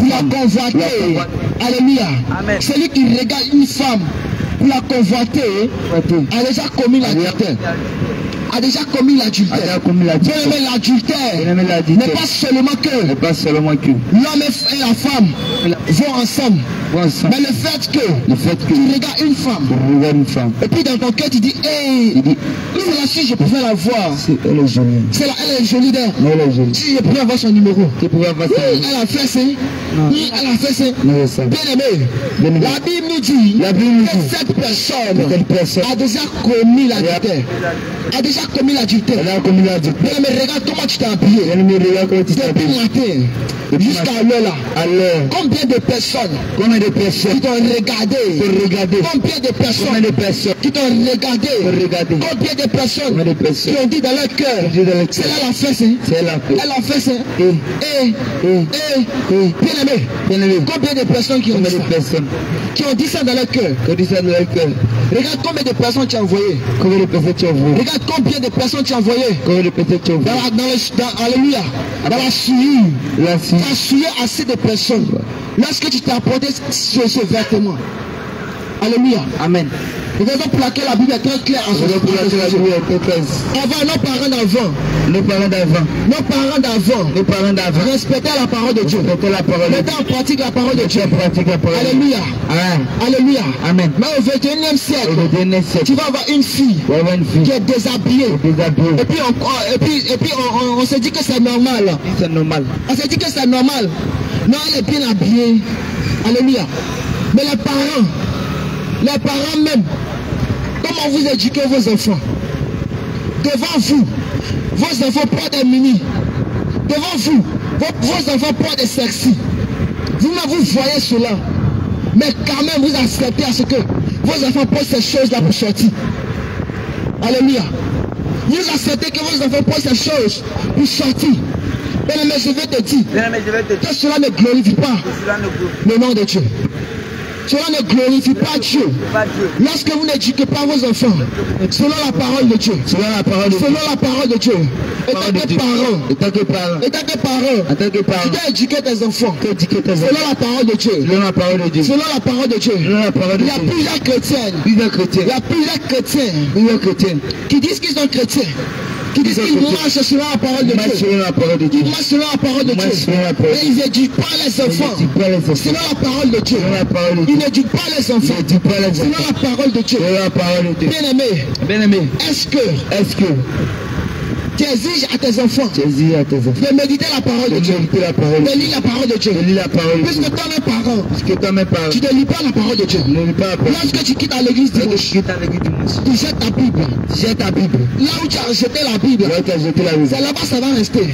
la convoiter. Alléluia. Celui qui regarde une femme pour la convoiter a déjà commis l'adultère. L'adultère n'est pas seulement que l'homme et la femme vont ensemble. Mais le fait que tu regardes une femme et puis dans ton cœur tu dis c'est là si je pouvais la voir. Elle est jolie d'air. Si je pouvais avoir son numéro. Elle a fait ça. Bien aimé, la Bible nous dit que cette personne a déjà commis l'adultère. Mais regarde comment tu t'es habillé. Depuis matin jusqu'à l'heure. Combien de personnes qui t'ont regardé? Combien de personnes qui t'ont regardé? Combien de personnes qui ont dit dans leur cœur c'est là la fesse. Elle a fait ça. Bien aimé, combien de personnes qui ont dit ça dans leur cœur? Regarde combien de personnes tu as envoyé. Regarde combien de personnes tu as envoyé. Alléluia. Dans la souillure. Tu as souillé assez de personnes. Lorsque tu t'es apporté ce vêtement. Alléluia.
Amen.
Nous devons plaquer la Bible très claire en ce moment. Avant, nos parents d'avant.
Nos parents d'avant.
Nos parents d'avant.
Nos parents d'avant.
Respectez la parole de Dieu.
Respectez la parole de Dieu.
Mettez en pratique la parole de Dieu.
Alléluia.
Alléluia. Alléluia.
Amen.
Mais au 21e siècle,
Au 21e siècle,
tu vas avoir une fille qui est déshabillée. Et puis on se dit que c'est normal.
C'est normal.
On se dit que c'est normal. Non, elle est bien habillée. Alléluia. Mais les parents même, comment vous éduquez vos enfants? Devant vous, vos enfants portent des mini. Devant vous, vos enfants portent des sexy. Vous-même, vous voyez cela. Mais quand même, vous acceptez à ce que vos enfants portent ces choses-là pour sortir. Alléluia. Vous acceptez que vos enfants portent ces choses pour sortir. Bien-aimé, je vais te dire que cela ne glorifie pas le nom de Dieu. Cela ne glorifie pas Dieu. Lorsque vous n'éduquez pas vos enfants, selon la parole de Dieu, selon la parole de Dieu, étant que parent, tu dois éduquer tes enfants, selon la parole de Dieu, selon la parole de Dieu. Il y a plusieurs chrétiens qui disent qu'ils sont chrétiens, qui disent qu'ils marchent selon la parole de Dieu. Ils marchent selon la parole de Dieu. Et ils n'éduquent pas les enfants selon la parole de Dieu. Ils n'éduquent pas les enfants selon la parole de Dieu. Bien-aimé, est-ce que tu exiges à tes enfants de méditer la parole de Dieu, de lire la parole de Dieu? Puisque toi-même parent, tu ne lis pas la parole de Dieu. Lorsque tu quittes à l'église dimanche, tu jettes ta Bible. Là où tu as jeté la Bible, c'est là-bas ça va rester.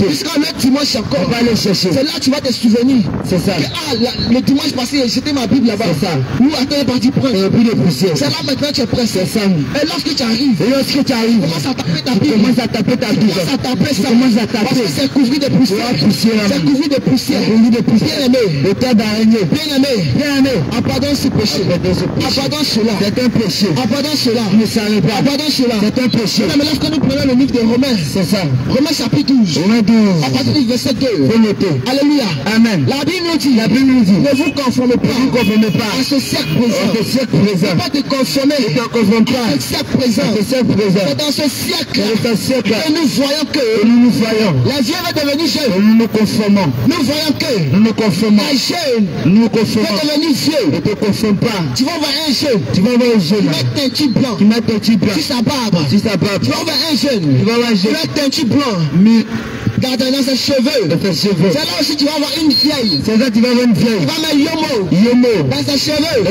Puisqu'à le dimanche encore, c'est là que tu vas te souvenir.
C'est ça.
Le dimanche passé, j'ai jeté ma Bible là-bas. Où attends, est parti prendre. C'est là maintenant que tu es pressé. Et lorsque tu arrives, tu commences à taper ta Bible. Parce que c'est couvert de poussière. Bien-aimé, abandonne ce péché. Abandonne cela. C'est un péché. Abandonne cela. C'est un péché. Mais lorsque nous prenons le livre de Romains, c'est ça. Romains chapitre 12. À partir du verset 2. Alléluia. Amen. La Bible nous dit, ne vous conformez pas à ce siècle présent. Ne pas te conformer à ce siècle présent. C'est dans ce siècle que nous voyons que la vie va devenir jeune. Nous voyons que la jeune va devenir vieux. Ne te conforme pas. Tu vas voir un jeune. Qui met un tube blanc. Sur sa barbe. Tu vas voir un jeune. Qui met un tube blanc. Gardant dans ses cheveux. C'est là aussi tu vas avoir une vieille. Tu vas mettre yomo dans ses cheveux.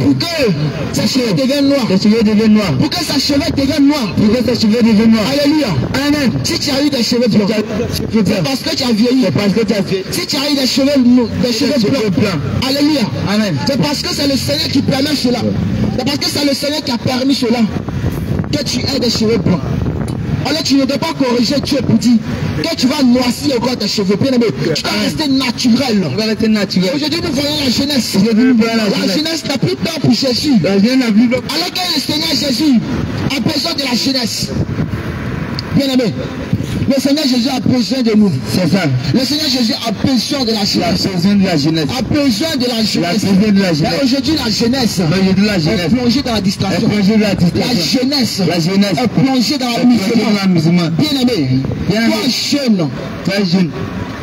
Pour que ses cheveux deviennent noirs. Pour que ses cheveux deviennent noirs. Alléluia. Amen. Si tu as eu des cheveux blancs, c'est parce que tu as vieilli. Si tu as eu des cheveux blancs, alléluia. Amen. C'est parce que c'est le Seigneur qui permet cela. C'est parce que c'est le Seigneur qui a permis cela que tu aies des cheveux blancs. Alors tu ne dois pas corriger Dieu pour dire que tu vas noircir encore tes cheveux. Bien aimé, tu dois rester naturel. Aujourd'hui nous voyons la jeunesse. La jeunesse n'a plus peur pour Jésus. Alors que le Seigneur Jésus a besoin de la jeunesse. Bien aimé, le Seigneur Jésus a besoin de nous. C'est ça. Le Seigneur Jésus a besoin de la jeunesse. A besoin de la jeunesse. Mais aujourd'hui la jeunesse est plongée dans la distraction. La jeunesse est plongée dans l'amusement. Bien aimé, toi jeune,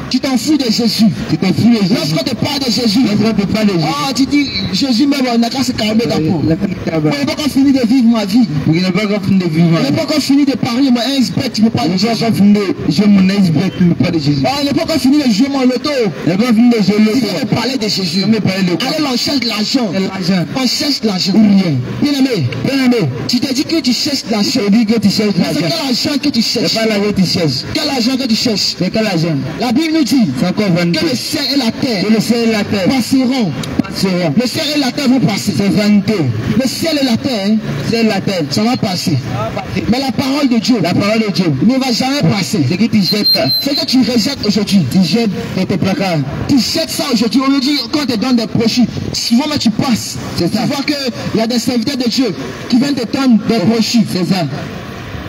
tu t'en fous de Jésus. Lorsqu'on te parle de Jésus, tu dis Jésus même on n'a qu'à se calmer d'abord. On n'a pas encore fini de vivre ma vie. On n'a pas encore fini de parler mon iceberg, tu ne peux pas de Jésus. On n'a pas encore fini de jouer mon loto. Tu veux parler de Jésus. Alors on cherche l'argent. On cherche l'argent. Bien aimé, tu te dis que tu cherches l'argent. C'est quel argent que tu cherches? Quel argent que tu cherches? La Bible nous dit que le ciel et la terre passeront. Le ciel et la terre vont passer. Le ciel et la terre, ça va passer. Mais la parole de Dieu ne va jamais passer. Ce que tu rejettes aujourd'hui, tu jettes ça aujourd'hui. On nous dit quand on te donne des brochures, souvent mais tu passes. Tu vois qu'il y a des serviteurs de Dieu qui viennent te donner des brochures.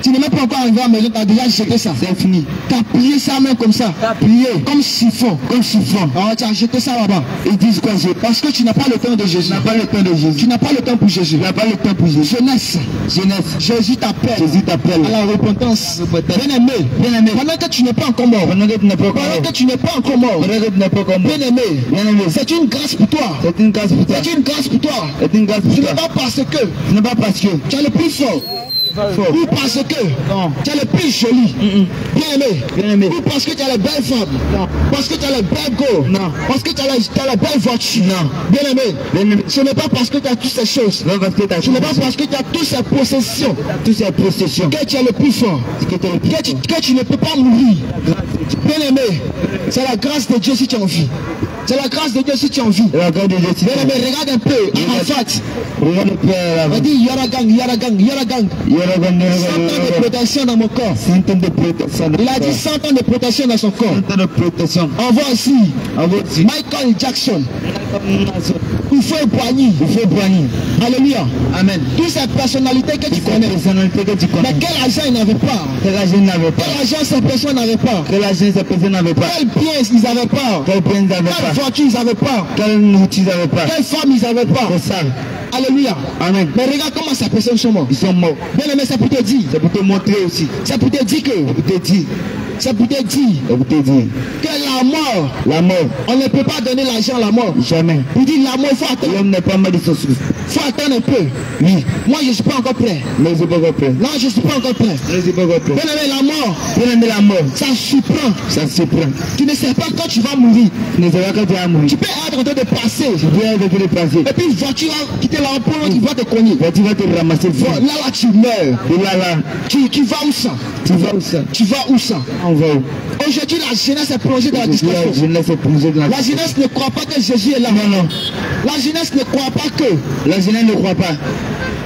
Tu n'es même pas encore arrivé à la maison, tu as déjà jeté ça. C'est fini. Tu as plié sa main comme ça. Tu as plié comme chiffon. Comme chiffon. Alors tu as jeté ça là-bas. Ils disent quoi? Parce que tu n'as pas le temps de Jésus. Tu n'as pas le temps de Jésus. Tu n'as pas le temps pour Jésus. Tu n'as pas le temps pour Jésus. Jeunesse. Jeunesse. Jésus t'appelle. Jésus t'appelle à la repentance. Bien-aimé. Bien-aimé. Pendant que tu n'es pas encore mort. Pendant que tu n'es pas encore mort. Pendant que tu n'es pas encore mort. Pendant que tu n'es pas encore mort. Bien-aimé. Bien-aimé. C'est une grâce pour toi. C'est une grâce pour toi. C'est une grâce pour toi. C'est une grâce pour toi. Ce n'est pas parce que. Ce n'est pas parce que. Tu as le plus fort. Ou parce que tu as le plus joli. Bien-aimé. Ou parce que tu as les belles femmes. Non. Parce que tu as les belles go. Non. Parce que tu as la belle voiture. Non. Bien-aimé. Ce n'est pas parce que tu as toutes ces choses. Non, parce que ce n'est pas parce que tu as toutes ces possessions. Toutes ces possessions. Que tu es le plus fort. Que tu ne peux pas mourir. Bien-aimé. C'est la grâce de Dieu si tu as envie. C'est la grâce de Dieu si tu as envie. Bien-aimé, regarde un peu. Arafat. Regarde un peu. On dit Yaragang. 100 ans de protection dans mon corps. 100 ans de protection. Il a dit 100 ans de protection dans son corps. 100 ans de protection. On voit aussi Michael Jackson. Il faut Boigny. Alléluia. Amen. Toutes ces personnalités que tu connais. Mais quel argent ils n'avaient pas? Quel argent ces personnes n'avaient pas? Quel bien ils n'avaient pas? Quelle voiture ils n'avaient pas? Quelle nourriture ils n'avaient pas? Quelle femme ils n'avaient pas? C'est ça. Alléluia. Amen. Mais regarde comment ces personnes sont mortes. Ils sont morts. Bien aimé, c'est pour te dire. C'est pour te montrer aussi. C'est pour te dire que. C'est pour te dire que la mort, on ne peut pas donner l'argent à la mort. Jamais. Il dit la mort, il faut attendre. L'homme n'est pas mort de son souffle. Il faut attendre un peu. Oui. Moi, je ne suis pas encore prêt. Non, je ne suis pas encore prêt. Non, je ne suis pas encore prêt. Je ne suis pas encore prêt. Bien aimé, la mort. Ça surprend. Tu ne sais pas quand tu vas mourir. Tu ne sais pas quand tu vas mourir. Tu peux être en train de passer. Et puis une voiture va quitter la route qui va te cogner. La voiture va te ramasser. Là, tu meurs. Et là. Tu vas où ça? Tu vas où ça? Aujourd'hui, la jeunesse est plongée dans la discussion. La jeunesse ne croit pas que Jésus est là. Non. La jeunesse ne croit pas que. La jeunesse ne croit pas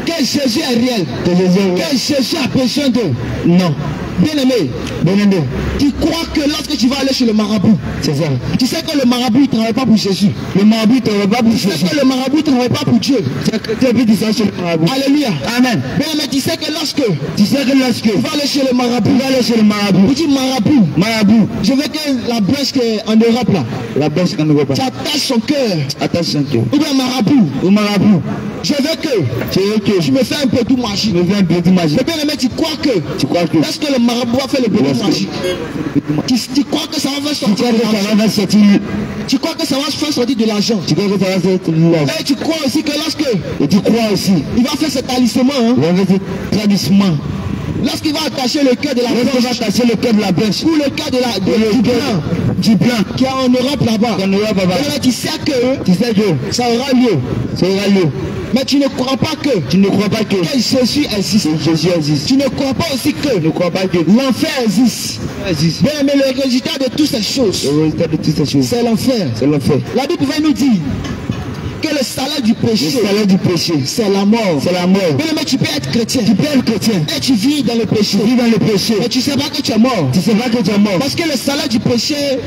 que Jésus est réel. Que Jésus a besoin d'eux. Non. Bien-aimé, tu crois que lorsque tu vas aller chez le marabout, c'est ça. Tu sais que le marabout ne travaille pas pour Jésus. Le marabout ne travaille pas pour Jésus. Tu sais que le marabout ne travaille pas pour Dieu. Alléluia. Amen. Bien-aimé, tu sais que lorsque tu vas aller chez le marabout, tu dis marabout, je veux que la branche en Europe là, tu attaches son cœur. Ou bien marabout, je veux que tu me fais un peu tout magique. Mais bien-aimé, tu crois que est-ce que le marabout va faire le bédou magique? Tu crois que ça va faire sortir de l'argent? Tu crois que ça va faire sortir de l'argent? Et tu crois aussi que il va faire ce talisman, lorsqu'il va attacher le cœur de la branche, ou le cœur du blanc qui est en Europe là-bas, tu sais que ça aura lieu. Mais tu ne crois pas que Jésus existe. Tu ne crois pas aussi que l'enfer existe. Mais le résultat de toutes ces choses, c'est l'enfer. La Bible va nous dire que le salaire du péché, c'est la mort. Mais tu peux être chrétien. Et tu vis dans le péché. Mais tu ne sais pas que tu es mort. Parce que le salaire du péché,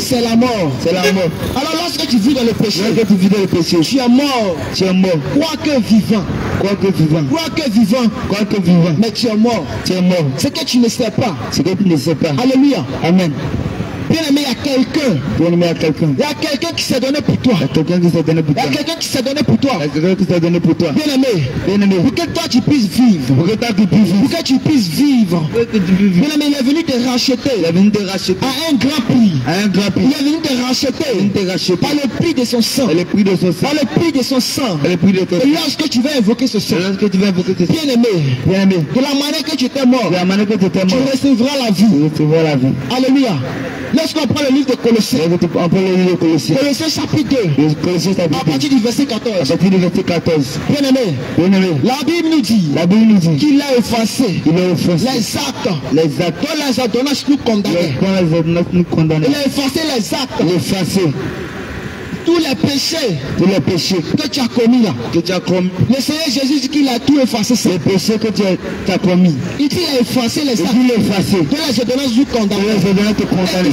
c'est la mort. Alors lorsque tu vis dans le péché, tu es mort. Quoique vivant. Mais tu es mort. Ce que tu ne sais pas. Alléluia. Amen. Bien-aimé, il y a quelqu'un qui s'est donné pour toi. Il y a quelqu'un qui s'est donné pour toi. Bien-aimé, pour que toi tu puisses vivre. Pour que tu puisses vivre. Bien-aimé, il est venu te racheter. À un grand prix. Il est venu te racheter. Par le prix de son sang. Et lorsque tu vas invoquer ce sang, bien-aimé, de la manière que tu étais mort, tu recevras la vie. Alléluia. Lorsqu'on prend le livre de Colossiens, Colossiens chapitre 2, à partir du verset 14. Bien-aimé, la Bible nous dit qu'il a effacé les actes dont les ordonnances nous condamnaient. Il a effacé les actes tous les péchés que tu as commis là. Le Seigneur Jésus dit qu'il a tout effacé.
Les péchés que tu as commis.
Il dit qu'il a effacé les sacs.
Il a effacé.
De la ordonnance du condamné.
Et
il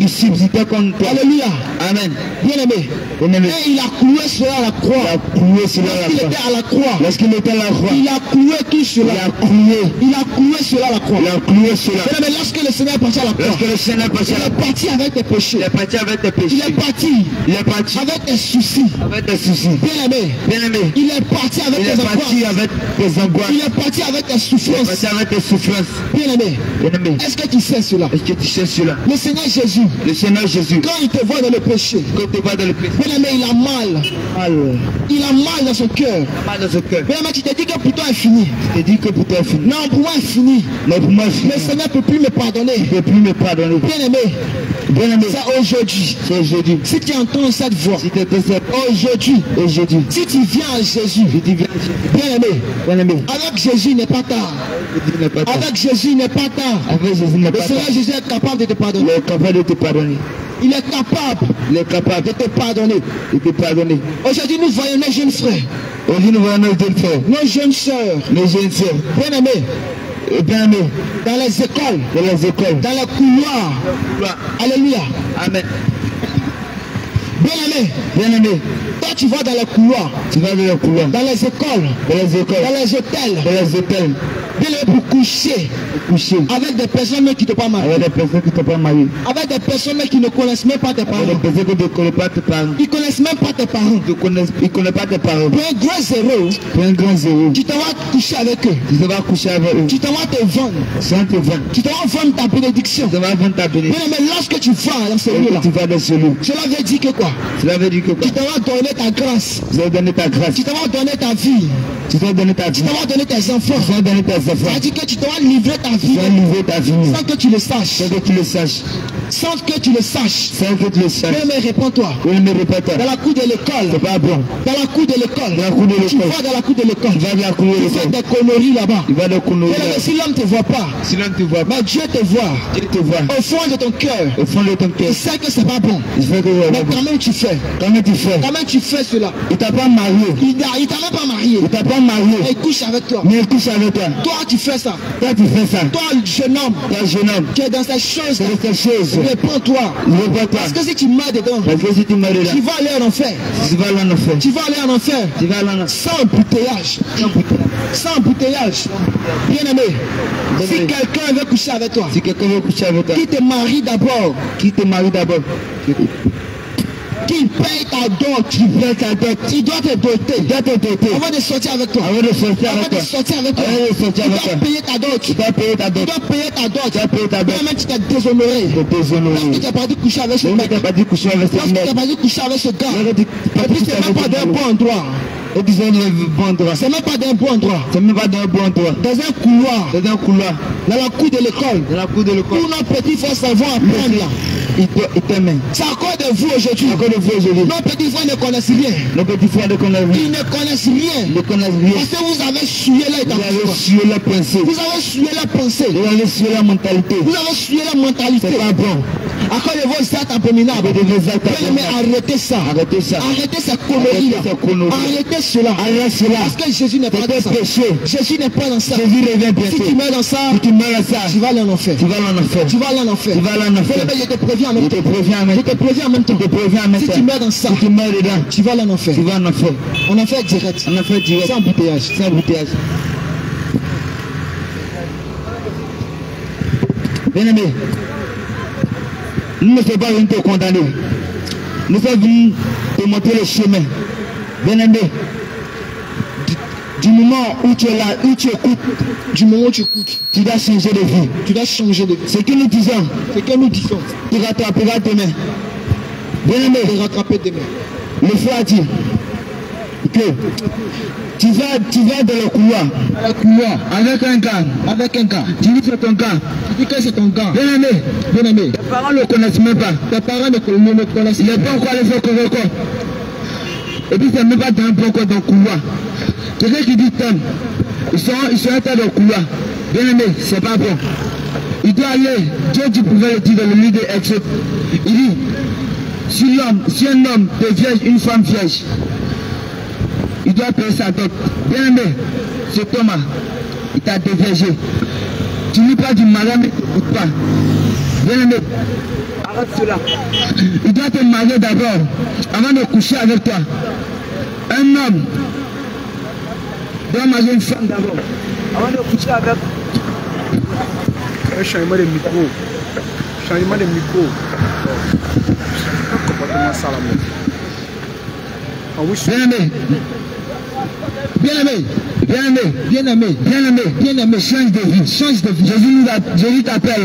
subsistait contre toi. Alléluia.
Amen.
Bien-aimé. Et il a cloué cela à la croix. Lorsqu'il était à la croix. Il a cloué tout cela. Il a cloué cela à la croix. Mais lorsque le Seigneur est parti à la croix, il est parti avec tes péchés. Il est parti avec tes soucis. Bien-aimé. Il est parti avec tes angoisses. Il est parti avec tes souffrances. Bien-aimé. Est-ce que tu sais cela? Le Seigneur Jésus, quand il te voit dans le péché, bien-aimé, il a mal. Il a mal dans son cœur. Bien-aimé, tu te dis que pour toi est fini. Non, pour moi est fini. Le Seigneur ne peut plus me pardonner. Bien-aimé, c'est aujourd'hui. Si tu entends cette voix, aujourd'hui, si tu viens à Jésus, bien-aimé, avec Jésus n'est pas tard. Avec Jésus n'est pas tard. Le Seigneur Jésus est capable de te pardonner. Il est capable de te pardonner. Aujourd'hui, nous voyons nos jeunes frères. Nos jeunes sœurs. Bien-aimés. Dans les écoles. Dans les couloirs. Alléluia.
Amen.
Bien-aimé. Toi, tu vas dans les couloirs. Dans les écoles. Dans les hôtels. Bien-aimé, pour coucher. Avec des personnes qui ne t'ont pas marié. Avec des personnes qui ne connaissent même pas tes parents. Ils ne connaissent même pas tes parents. Pour un grand zéro. Tu t'en vas coucher avec eux. Tu t'en vas te vendre. Tu t'en vas vendre ta bénédiction. Bien-aimé, lorsque tu vas dans ce lieu-là, cela veut dire que quoi? Tu t'en vas donner ta grâce. Tu t'en vas donner ta vie. Tu t'en vas donner tes enfants. Ça veut dire que tu dois livrer ta vie sans que tu le saches. Sans que tu le saches. Mais réponds-toi. Dans la cour de l'école. Dans la cour de l'école. Tu vas dans la cour de l'école. Tu fais des conneries là-bas. Mais si l'homme ne te voit pas, mais Dieu te voit. Au fond de ton cœur. Tu sais que c'est pas bon. Mais quand même tu fais. Quand même tu fais cela.
Il t'a pas marié.
Il t'a même pas marié. Et il couche avec toi. Toi tu fais ça. Toi jeune homme. Tu es dans ces choses. Réponds-toi. Parce que si tu meurs dedans, tu vas aller en enfer. Sans embouteillage. Bien-aimé. Si quelqu'un veut coucher avec toi, qui te marie d'abord. Qu'il paye ta dot, il doit te doter. Avant de sortir avec toi. Il doit payer ta dot. Même tu t'es déshonoré. Lorsque tu n'as pas dû coucher avec ce mec. Lorsque tu n'as pas dû coucher avec ce gars. Et puis c'est même pas d'un bon endroit. C'est même pas d'un bon endroit. Dans un couloir. Dans la cour de l'école. Où nos petits frères s'en vont apprendre là. C'est à cause de vous aujourd'hui. Nos petits frères ne connaissent rien. Ils ne connaissent rien. Parce que vous avez sué leur identité. Vous avez sué leur pensée. Vous avez sué la mentalité. C'est pas bon. À cause de vos actes abominables. Mais arrêtez ça. Arrêtez cette connerie là. Arrêtez cela. Parce que Jésus n'est pas dans ça. Jésus n'est pas dans ça. Si tu meurs dans ça, tu vas aller en enfer. Je te préviens en même temps. Si tu meurs dans ça, tu vas aller en enfer. En enfer direct. Sans embouteillage.
Bien-aimé, nous ne sommes pas venus te condamner. Nous sommes venus te montrer le chemin. Bien-aimé, du moment où tu es là, où tu écoutes, tu dois changer de vie. Ce que nous disons, tu rattraperas demain. Bien-aimé, le frère a dit que tu vas dans le couloir. Avec un gars. Tu dis que c'est ton gars. Bien-aimé. Tes parents ne le connaissent même pas.
Tes parents ne me connaissent
Il n'est pas encore allé faire corps. Et puis c'est même pas dans un bon corps dans le couloir. Quelqu'un qui dit t'aimes, ils sont dans le couloir. Bien-aimé, c'est pas bon. Il doit aller. Dieu pouvait le dire dans le livre d'Exode. Il dit,
Si un homme devient une femme vierge, il doit payer sa dot. Bien aimé, c'est Thomas, il t'a déviergé. Tu n'es pas du mariage, mais tu n'écoutes pas. Bien aimé, arrête cela. Il doit te marier d'abord, avant de coucher avec toi. Un homme doit marier une femme d'abord, avant de coucher avec.
Un changement de micro. Changement de micro. Un comportement salamé.
Bien aimé, change de vie.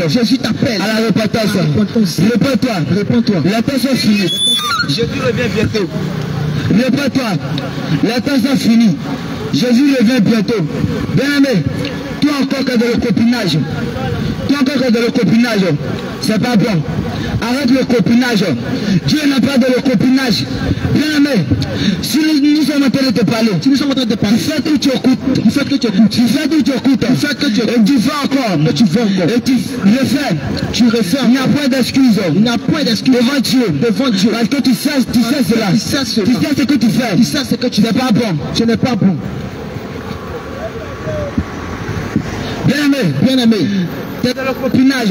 Jésus t'appelle à la repentance. Réponds-toi. Les temps sont finis. Jésus revient bientôt. Réponds-toi. Les temps sont finis. Jésus revient bientôt. Bien aimé, toi encore que dans le copinage. C'est pas bon. Arrête le copinage. Dieu n'a pas de le copinage. Bien aimé, si nous sommes en train de te parler, tu fais que tu écoutes. Et tu vas encore. Et tu refais. Il n'y a point d'excuse. Devant Dieu. Parce que tu sais cela. Tu sais ce que tu fais. Ce n'est pas bon. Ce n'est pas bon. Bien aimé. C'est dans le copinage.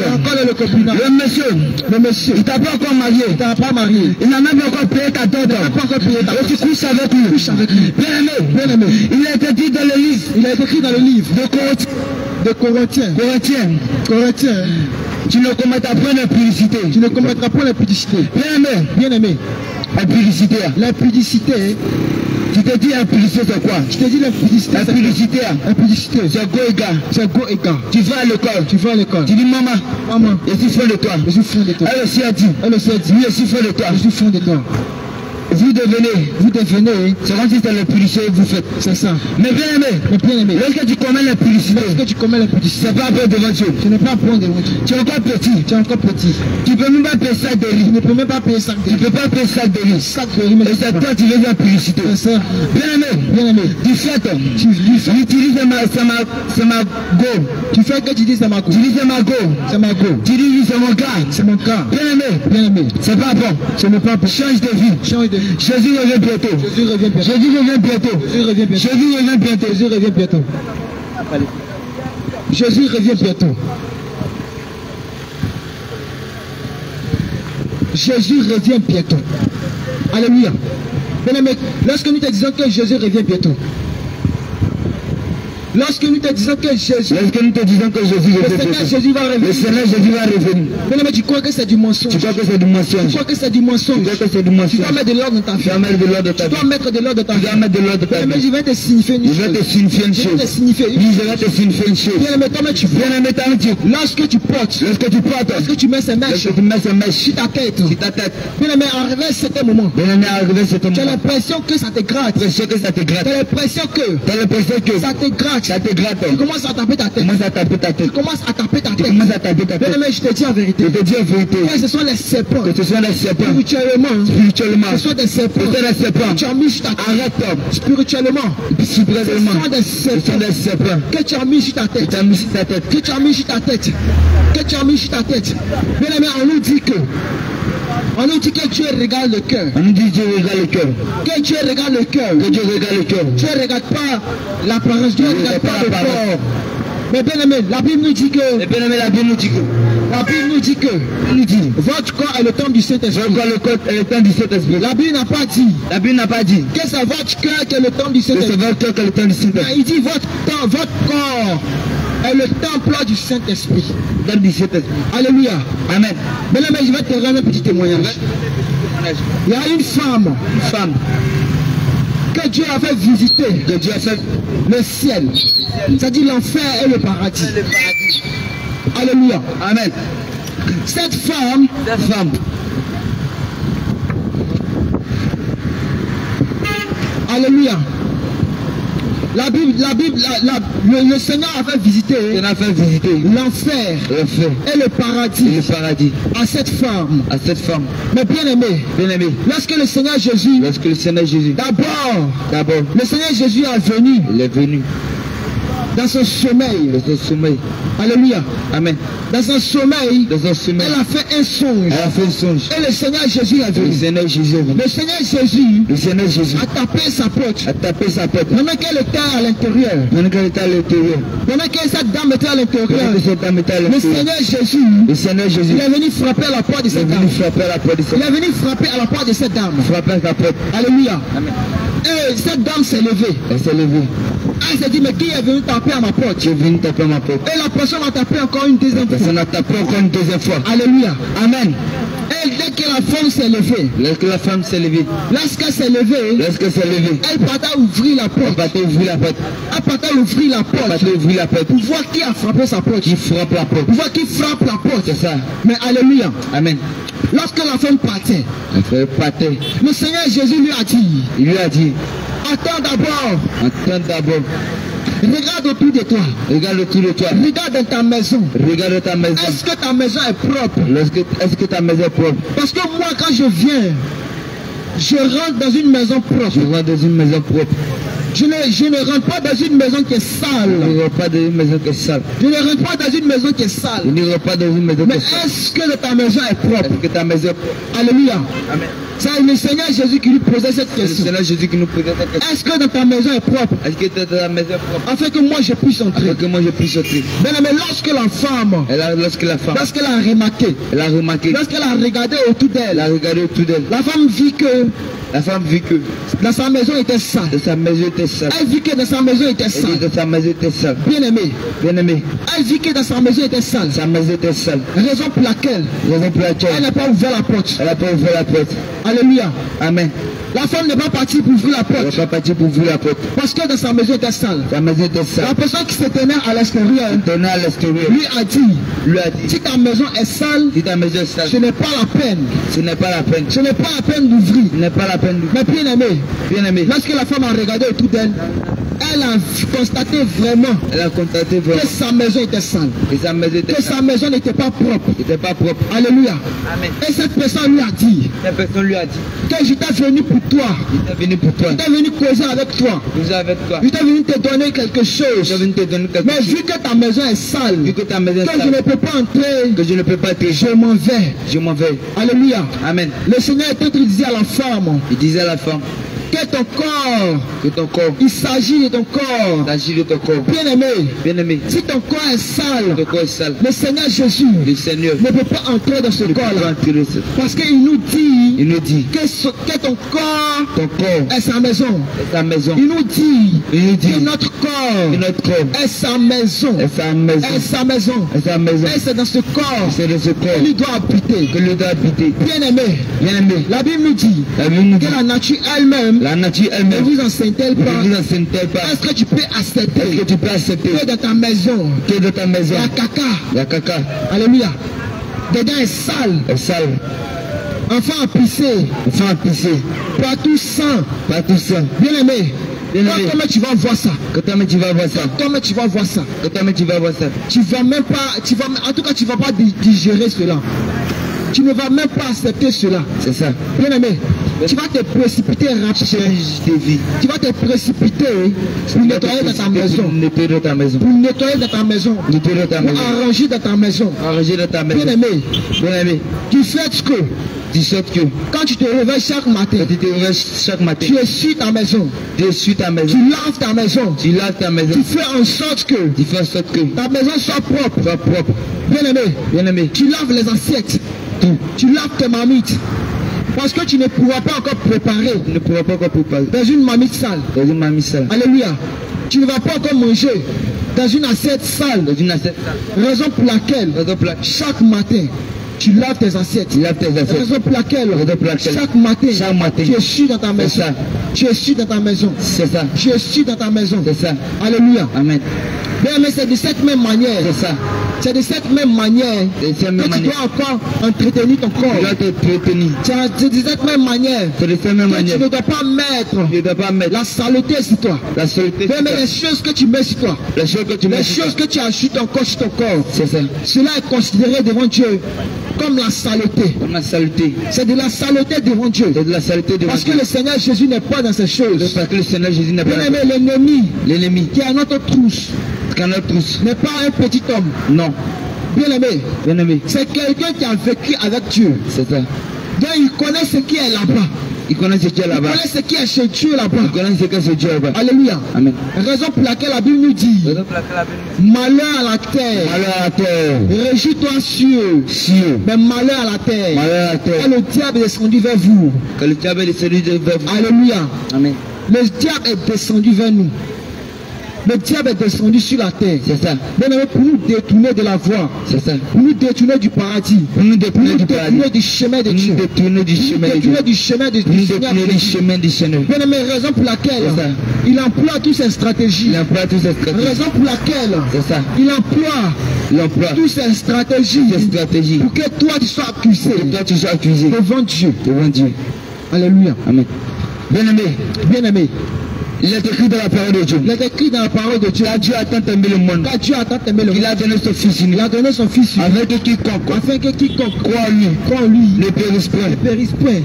Le monsieur, il t'a pas encore marié. Il n'a même pas encore payé ta dot. Et tu couches avec lui. Bien aimé. Il a été dit dans le livre. De Corinthiens. Tu ne commettras point d'impudicité. Bien aimé. L'impudicité. Tu te dis impudicité c'est quoi? Impudicité. C'est go égard. Tu vas à l'école. Tu dis maman. Je suis fier de toi. Elle aussi a dit. Oui, je suis fier de toi. Vous devenez, c'est comme si c'était l'impudicité que vous faites. C'est ça. Mais bien aimé, lorsque tu commets l'impudicité, c'est pas bon devant Dieu. Tu n'es pas bon devant Dieu. Tu es encore petit. Tu ne peux même pas payer sac de riz. Tu ne peux pas payer sac de riz. Et c'est toi qui veux l'impudicité. C'est ça. Bien aimé, tu fais tu utilises ma go. Tu fais que tu dis c'est ma go. Tu dis c'est ma go. Tu dis c'est mon gars. Bien aimé, c'est pas bon. Ce n'est pas bon. Change de vie. Jésus revient bientôt. Alléluia. Bien aimé, lorsque nous te disons que Jésus revient bientôt. Lorsque nous te disons que Jésus va revenir. Le Seigneur Jésus va revenir. Mais tu crois que c'est du mensonge. Tu dois mettre de l'ordre dans ta vie. Tu dois mettre de l'ordre dans ta vie. Mais je vais te signifier une chose. Bien aimé, lorsque tu portes, lorsque tu mets ces mèches sur ta tête. Bien aimé, arrivé à certain moment, tu as l'impression que ça te gratte. Tu as l'impression que ça te gratte. Tu commences à taper ta tête. Bien aimé, je te dis en vérité. Que ce sont les serpents. Spirituellement. Ce sont des serpents. Que tu as mis sur ta tête. Arrête. Spirituellement. Ce sont des serpents. Que tu as mis sur ta tête. Bien aimé, on nous dit que Dieu regarde le cœur. Que Dieu regarde le cœur. Dieu ne regarde pas l'apparence. Dieu ne regarde pas le corps. Mais bien aimé, la Bible nous dit que votre corps est le temple du Saint-Esprit. La Bible n'a pas dit que c'est votre cœur qui est le temple du Saint-Esprit. Il dit votre corps est le temple du Saint-Esprit. Alléluia. Amen. Mais là, je vais te rendre un petit témoignage. Il y a une femme que Dieu a fait visiter le ciel. C'est-à-dire l'enfer et le paradis. Alléluia. Amen. Cette femme. Alléluia. Le Seigneur a fait visiter l'enfer et le paradis à cette femme. Mais bien aimé, lorsque le Seigneur Jésus, d'abord, le Seigneur Jésus est venu dans son sommeil.
Alléluia.
Amen.
Dans un sommeil,
Dans un sommeil,
elle a fait un songe.
elle a fait un songe.
Et le Seigneur Jésus a vu.
Le Seigneur Jésus,
Le Seigneur Jésus
le Seigneur Jésus
a tapé sa porte.
a tapé sa porte.
Pendant qu'elle était à l'intérieur,
Pendant qu'elle était à l'intérieur,
pendant que cette dame était à l'intérieur,
pendant que cette dame était à
le
l'intérieur,
Seigneur Jésus,
le Seigneur Jésus
il est venu frapper à la porte de
est
cette
venu
dame.
frapper à la porte de
Il
cette
est venu frapper à la porte de cette dame.
frapper à sa porte.
Alléluia.
Amen.
Et cette dame s'est levée.
Elle s'est levée.
Elle s'est dit, mais qui est venu taper à ma porte?
Tu es venu taper à ma porte.
Et la personne a tapé encore une deuxième fois.
Personne n'a tapé encore une deuxième fois.
Alléluia.
Amen.
Et dès que la femme s'est levée,
Lorsque la femme s'est levée,
lorsqu'elle s'est levée,
lorsqu'elle s'est levée,
elle partait ouvrir la
elle
porte.
partait ouvrir la porte.
Elle partait ouvrir la
Elle
porte
partait ouvrir la porte.
pour voir qui a frappé sa porte.
Qui frappe la porte.
Pour voir qui frappe la porte.
C'est ça.
Mais alléluia.
Amen.
Lorsque la femme partait,
Elle frère partait.
le Seigneur Jésus lui a dit,
Il lui a dit,
attends d'abord,
attends d'abord,
regarde autour de toi,
regarde autour de toi,
regarde dans ta maison.
regarde ta maison.
Est-ce que ta maison est propre?
Est-ce que ta maison est propre?
Parce que moi, quand je viens, je rentre dans une maison
Je
propre.
rentre dans une maison propre.
Je ne rentre pas dans une maison qui est
Je
sale.
ne rentre pas dans une maison qui est sale.
Je ne rentre pas dans une maison qui est sale.
Je ne rentre pas dans une maison qui
Mais
est sale.
est-ce que ta maison est propre?
Est-ce que ta maison est propre?
Alléluia.
Amen.
C'est le Seigneur Jésus qui lui posait cette
C'est le
question.
Seigneur Jésus qui nous pose cette question.
Est-ce que dans ta maison est propre?
Est-ce que ta maison est propre?
Afin que moi je puisse entrer.
Afin que moi je puisse entrer.
Mais lorsque la femme,
Lorsque la femme,
lorsqu'elle a remarqué,
elle a remarqué,
lorsqu'elle a regardé autour
elle a
d'elle,
regardé autour d'elle.
la femme vit que
La femme vit que
dans sa maison était sale.
sa maison était sale.
Elle vit que dans sa maison était
Elle dit
sale.
que sa maison était sale.
Bien aimé.
Bien aimé,
Elle vit que dans sa maison était sale.
sa maison était sale.
Raison pour laquelle
Raison pour
elle
laquelle
n'a pas ouvert la porte.
elle n'a pas ouvert la porte.
Alléluia.
Amen.
La femme n'est pas partie pour ouvrir la
Elle
porte.
n'est pas partie pour ouvrir la porte.
Parce que dans sa maison était sale.
Sa maison était sale.
La personne qui se tenait à l'extérieur
Tenant à l'extérieur,
lui a dit,
lui a dit,
si ta maison est sale,
si ta maison est sale,
ce n'est pas la peine.
ce n'est pas la peine.
Ce n'est pas la peine d'ouvrir.
Ce n'est pas la peine.
Mais bien aimé,
Bien aimé,
lorsque la femme a regardé autour d'elle, elle a constaté vraiment
elle a contacté vraiment
que sa maison était sale.
que sa maison était
Que
sale.
sa maison n'était pas propre.
N'était pas propre.
Alléluia.
Amen.
Et cette personne lui a dit
Cette personne lui a dit,
que j'étais venu pour toi.
il est venu pour toi.
J'étais venu causer avec toi.
Nous avec toi.
J'étais venu te donner quelque
Je
chose.
suis venu te donner quelque
Mais
chose.
vu que ta maison est sale,
Vu que ta maison est
que je ne
sale,
peux pas entrer,
que je ne peux pas te
je m'en vais.
je m'en vais.
Alléluia.
Amen.
Le Seigneur est en train de dire à la femme
Il disait à la femme
que ton corps,
que ton corps,
il s'agit de ton corps.
s'agit de ton corps.
Bien aimé,
Bien aimé,
si ton corps est sale,
ton corps est sale.
le Seigneur Jésus
Le Seigneur
ne peut pas entrer dans ce
ne peut pas
corps-là.
entrer dans ce-
Parce qu'il nous dit
Il nous dit,
que ton corps
ton corps
est sa maison.
est sa maison.
Il nous dit
Il nous dit
que notre corps
que notre corps
est sa maison.
est sa maison.
Est sa maison.
Est sa maison.
Et c'est dans ce corps
C'est de ce corps
qu'il doit habiter.
que le doit habiter.
Bien aimé,
Bien aimé,
la Bible nous dit
la Bible nous dit,
que la nature elle-même
la nature
ne
elle-même
vous enseigne-t-elle
ne
pas?
vous enseigne-t-elle pas?
Est-ce que tu peux
Est-ce
accepter
que tu peux accepter
que dans ta maison,
que de ta maison,
la caca,
la caca
alléluia, dedans est sale,
est sale,
enfant a pissé,
enfant a pissé,
partout sang.
pas tout ça.
Bien aimé,
Bien aimé.
comment tu vas voir ça?
Quand toi-même tu vas voir ça,
Comment tu vas voir ça?
quand toi-même tu vas voir ça,
Tu vas même pas, en tout cas tu vas pas digérer cela. Tu ne vas même pas accepter cela.
c'est ça.
Bien aimé, tu vas te précipiter rapidement.
Change de vie.
Tu vas te précipiter pour nettoyer dans ta maison.
Nettoyer dans ta maison.
Pour nettoyer dans ta maison.
Nettoyer dans ta
Pour
maison.
arranger dans ta maison.
Arranger dans ta
Bien
maison.
aimé,
Bien aimé,
tu fais ce que
tu sortes que
quand tu te réveilles chaque matin,
quand tu te réveilles chaque matin,
tu essuies ta maison.
tu essuies ta maison,
Tu laves ta maison.
tu laves ta maison,
Tu fais en sorte que
tu fais en sorte que
ta maison soit propre.
soit propre.
Bien aimé,
Bien aimé,
tu laves les assiettes.
tout.
Tu laves tes marmites. Parce que tu ne pourras pas encore préparer
Tu ne pourras pas encore préparer
dans une marmite sale.
dans une mamie sale,
Alléluia. Tu ne vas pas encore manger dans une assiette sale.
dans une assiette sale.
Raison pour laquelle
Dans ton plat,
chaque matin tu laves tes assiettes.
tu laves tes assiettes.
Raison pour laquelle
Raison pour laquelle
chaque matin
chaque matin,
tu essuies dans ta maison.
ça.
Tu essuies dans ta maison.
C'est ça,
Tu essuies dans ta maison.
c'est ça.
Alléluia.
Amen.
Bien, mais c'est de cette même manière.
C'est ça.
C'est de cette même manière
C'est de cette
que
même
tu
manière.
dois encore entretenir ton
Tu
corps.
dois te retenir.
C'est de cette même manière
C'est de cette même
que tu
manière.
ne dois pas mettre
Tu ne dois pas mettre
la saleté sur toi.
la saleté
Bien,
sur
mais
toi.
les choses que tu mets sur toi,
Les choses que tu mets
les
sur
choses
toi.
que tu as sur ton corps,
C'est ça.
cela est considéré devant Dieu comme la saleté.
Comme la saleté.
C'est de la saleté devant Dieu.
C'est de la saleté de
Parce que le Seigneur Jésus n'est pas dans ces choses.
Parce que le Seigneur Jésus n'a pas
Bien aimé, l'ennemi
l'ennemi
qui est à notre trousse,
connaît tous.
N'est pas un petit homme.
Non.
Bien-aimé.
Bien-aimé.
C'est quelqu'un qui a vécu avec Dieu.
C'est ça.
Donc il connaît ce qui est là-bas.
Il connaît ce qui est
Il
là-bas.
connaît ce qui est chez Dieu là-bas.
Il connaît ce qui est chez Dieu là-bas.
Alléluia.
Amen.
Raison pour laquelle la Bible nous dit malheur à la terre.
Malheur à la terre.
Réjouis-toi cieux.
Cieux.
Mais malheur à la terre.
Malheur à la terre.
Quand le diable est descendu vers vous.
Que le diable est descendu vers vous.
Alléluia.
Amen.
Le diable est descendu vers nous. Le diable est descendu sur la terre.
C'est ça.
Bien-aimé, pour nous détourner de la voie.
C'est ça.
Pour nous détourner du paradis.
Pour nous détourner du paradis.
Du chemin de
Pour
Dieu.
nous détourner du chemin de Dieu.
Du chemin de
Pour nous détourner du chemin du Seigneur.
Bien-aimé, raison pour laquelle il emploie toutes ses stratégies.
Il emploie toutes ses stratégies.
Raison pour laquelle
c'est ça.
Il emploie toutes ses stratégies. Pour que toi tu sois accusé.
Pour que toi tu sois accusé.
Devant Dieu.
Devant Dieu.
Alléluia.
Amen. Bien-aimé.
Bien-aimé.
Il est écrit dans la parole de Dieu.
Il est écrit dans la parole de Dieu.
Car Dieu a tant aimé le monde.
Car Dieu a tant aimé le monde.
Il a donné son fils unique.
Il a donné son fils unique.
Afin que quiconque croit en lui ne périsse point.
Ne périsse point.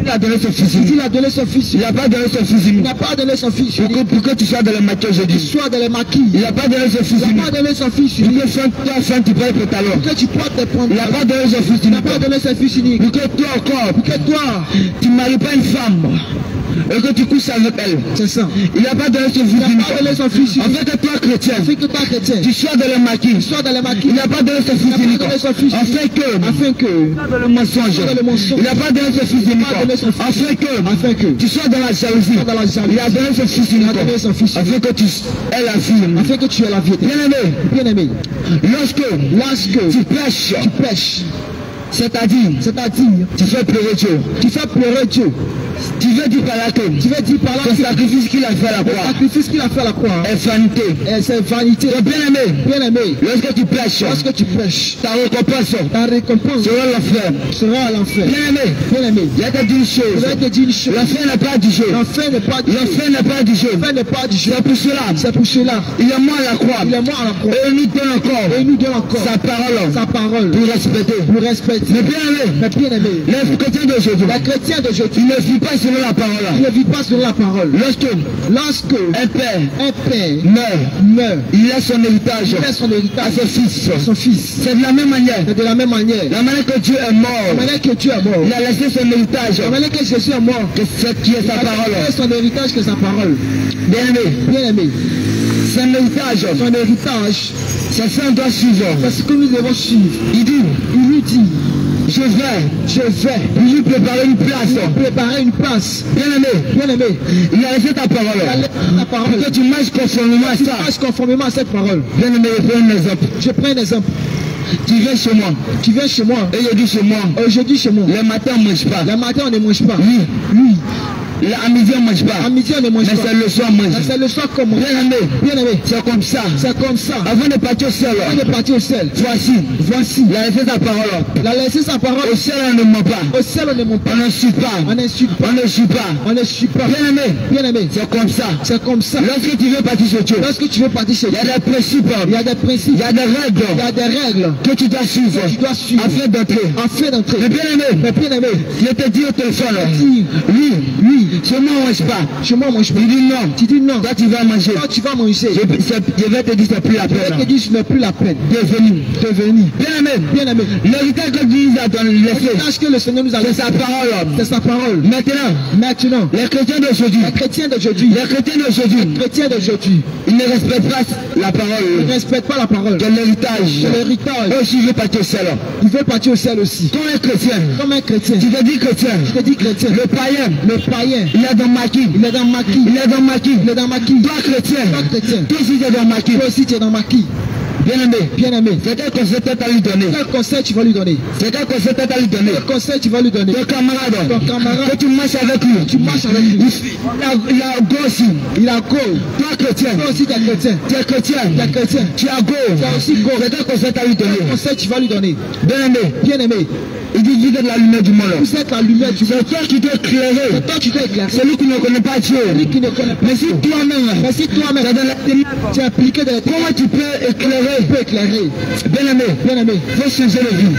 Il a donné son fils unique.
Il a donné son fils
unique. Il
unique.
n'a pas donné son fils unique.
Il n'a pas donné son fils unique.
Pour que tu sois dans le maquis aujourd'hui.
Tu sois dans les maquis.
Il n'a pas donné son fils unique.
Il n'a pas donné son fils unique.
Pour que toi, tu portes tes talons.
Pour que tu portes tes pantalons.
Il n'a pas donné son fils unique.
Il n'a pas donné son fils unique.
Pour que toi encore,
pour que toi,
tu ne maries pas une femme et que tu couches avec elle.
C'est ça.
Il n'a pas donné son fils unique.
Il n'a pas donné son fils unique.
Afin que toi, chrétien,
tu
sois dans le maquis.
Tu sois dans les maquis.
Il n'a pas donné son fils unique. Afin que dans le mensonge. Il n'a pas donné son fils unique. Afin que tu sois dans la jalousie. Il a donné son fils unique. Afin que tu aies la vie.
Afin que tu aies la vie. Bien-aimé. Lorsque tu pêches. C'est-à-dire, tu fais pleurer Dieu.
Tu veux dire par là que le sacrifice qu'il a fait à la croix est vanité.
C'est vanité.
Bien-aimé, lorsque tu pêches, ta récompense sera à l'enfer. Bien-aimé, il y a te dire une chose. L'enfer n'est pas du jeu. C'est pour cela. Il est mort à la croix. Et il nous donne encore sa parole pour respecter. Mais bien-aimé, les chrétiens d'aujourd'hui, ils ne vivent pas selon la parole. Lorsque un père meurt, il laisse son héritage à son fils. C'est de la même manière. La manière que Dieu est mort. Il a laissé son héritage. La manière que Jésus est mort. Que c'est qui est sa parole. Son héritage que sa parole. Bien-aimé. Son héritage. C'est ça qu'on doit suivre. C'est ce que nous devons suivre. Il lui dit. Je vais lui préparer une place. Bien-aimé. Il a laissé ta parole. Que tu marches conformément à cette parole. Bien-aimé, je prends un exemple. Tu viens chez moi. Et je dis chez moi. Le matin, on ne mange pas. Oui. À midi on ne mange pas. Mais c'est le soir on mange. C'est le soir comme bien-aimé. C'est comme ça. Avant de partir au ciel. Voici. Il a laissé sa parole. Au ciel on ne ment pas. On n'insulte pas. Bien-aimé. C'est comme ça. Lorsque tu veux partir chez Dieu. Il y a des principes. Il y a des règles. Que tu dois suivre. Afin d'entrer. Mais bien-aimé. Je te dis au téléphone. Oui. Chez moi on ne mange pas. Tu dis non. Toi tu vas manger. Je vais te dire c'est plus la peine. Devenir. Bien-aimé. L'héritage que Dieu nous a donné. Que le Seigneur nous a donné. C'est sa parole. Maintenant. Les chrétiens d'aujourd'hui. Ils ne respectent pas la parole. De l'héritage. Eux aussi ils veulent partir au ciel. aussi. Comme un chrétien. Tu te dis chrétien. Le païen. Il est dans maquis. Toi chrétien. Toi aussi tu es dans maquis. Bien-aimé. C'est quel conseil tu vas lui donner? Tu vas lui donner. Ton camarade. Que tu marches avec lui. Il a go aussi. Toi chrétien. Toi aussi tu es chrétien. Tu as go. C'est quel conseil tu vas lui donner? Bien-aimé. Il dit vous êtes la lumière du monde. C'est toi qui dois éclairer. Celui qui ne connaît pas Dieu. Mais si toi-même tu es appliqué dans les ténèbres, comment tu peux éclairer? Bien-aimé, il faut changer de vie.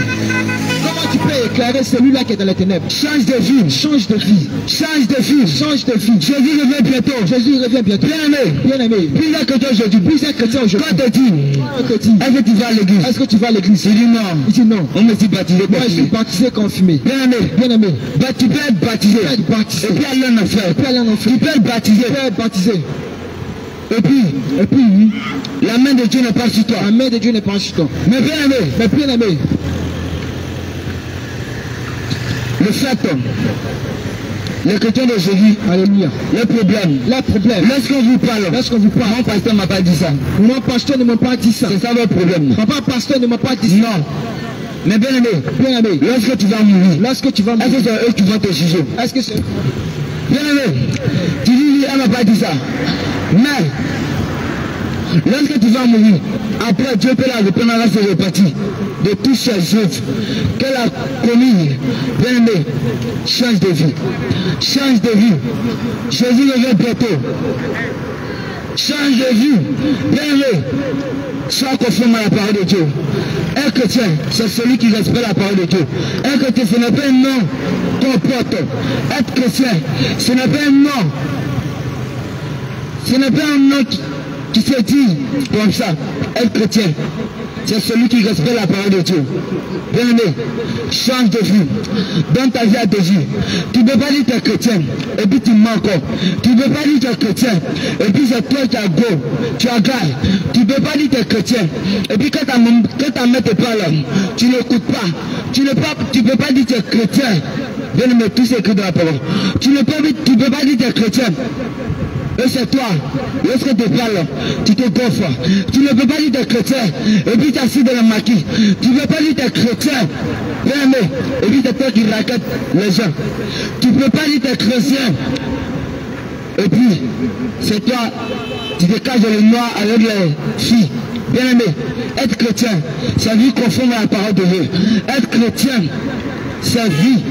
Comment
tu peux éclairer celui-là qui est dans les ténèbres.
Change de vie.
Change de vie.
Change de vie.
Change de vie.
Jésus revient bientôt.
Jésus revient bientôt.
Bien-aimé.
Bien-aimé.
Plusieurs chrétiens aujourd'hui.
Plusieurs chrétiens aujourd'hui.
Quand te dit, est-ce que tu vas à l'église?
Est-ce que tu vas à l'église?
Il dit non.
Il dit non.
On me dit baptisé.
Moi, je suis baptisé confirmé.
Bien-aimé.
Bien-aimé.
Tu peux être baptisé.
Tu peux être baptisé.
Et puis aller en enfer.
Et puis aller en enfer.
Tu peux être baptisé.
Tu peux être baptisé.
Et puis, la main de Dieu n'est pas sur toi.
La main de Dieu n'est pas sur toi.
Mais bien-aimé.
Mais bien-aimé.
Le fait, les chrétiens d'aujourd'hui,
alléluia,
le problème, lorsqu'on vous parle, mon pasteur ne m'a pas dit ça.
Mon pasteur ne m'a pas dit ça.
C'est ça votre problème.
Papa, pasteur ne m'a pas dit ça.
Non. Mais bien aimé, lorsque tu vas mourir, est-ce que c'est eux qui vont te juger?
Est-ce que c'est...
Bien aimé, tu dis, elle m'a pas dit ça. Mais, lorsque tu vas mourir, après Dieu peut la reprendre à se repartir de tous ces œuvres qu'elle a commis. Bien aimé, change de vie. Change de vie. Jésus revient bientôt. Change de vie. Bien aimé, sois conforme à la parole de Dieu. Un chrétien, c'est celui qui respecte la parole de Dieu. Un chrétien, ce n'est pas un nom qu'on porte. Être chrétien, ce n'est pas un nom. Ce n'est pas un nom qui se dit comme ça. Être chrétien, c'est celui qui respecte la parole de Dieu. Bien aimé, change de vie. Dans ta vie à Jésus, tu ne peux pas dire que tu es chrétien et puis tu mens encore. Tu ne peux pas dire que tu es chrétien et puis c'est toi qui as go, tu as gagné. Tu ne peux pas dire que tu es chrétien et puis quand ta mère te parle, tu n'écoutes pas. Tu ne peux pas dire que tu es chrétien. Bien aimé, tout c'est écrit dans la parole. Tu ne peux pas dire que tu es chrétien. Et c'est toi, lorsque tu parles, tu te gonfles. Tu ne peux pas dire que tu es chrétien et puis tu es assis dans le maquis. Tu ne peux pas dire que tu es chrétien, bien aimé, et puis c'est toi qui raquette les gens. Tu ne peux pas dire que tu es chrétien et puis c'est toi, tu te caches dans le noir avec les filles. Bien aimé, être chrétien, c'est vivre conforme à la parole de Dieu. Être chrétien, c'est vivre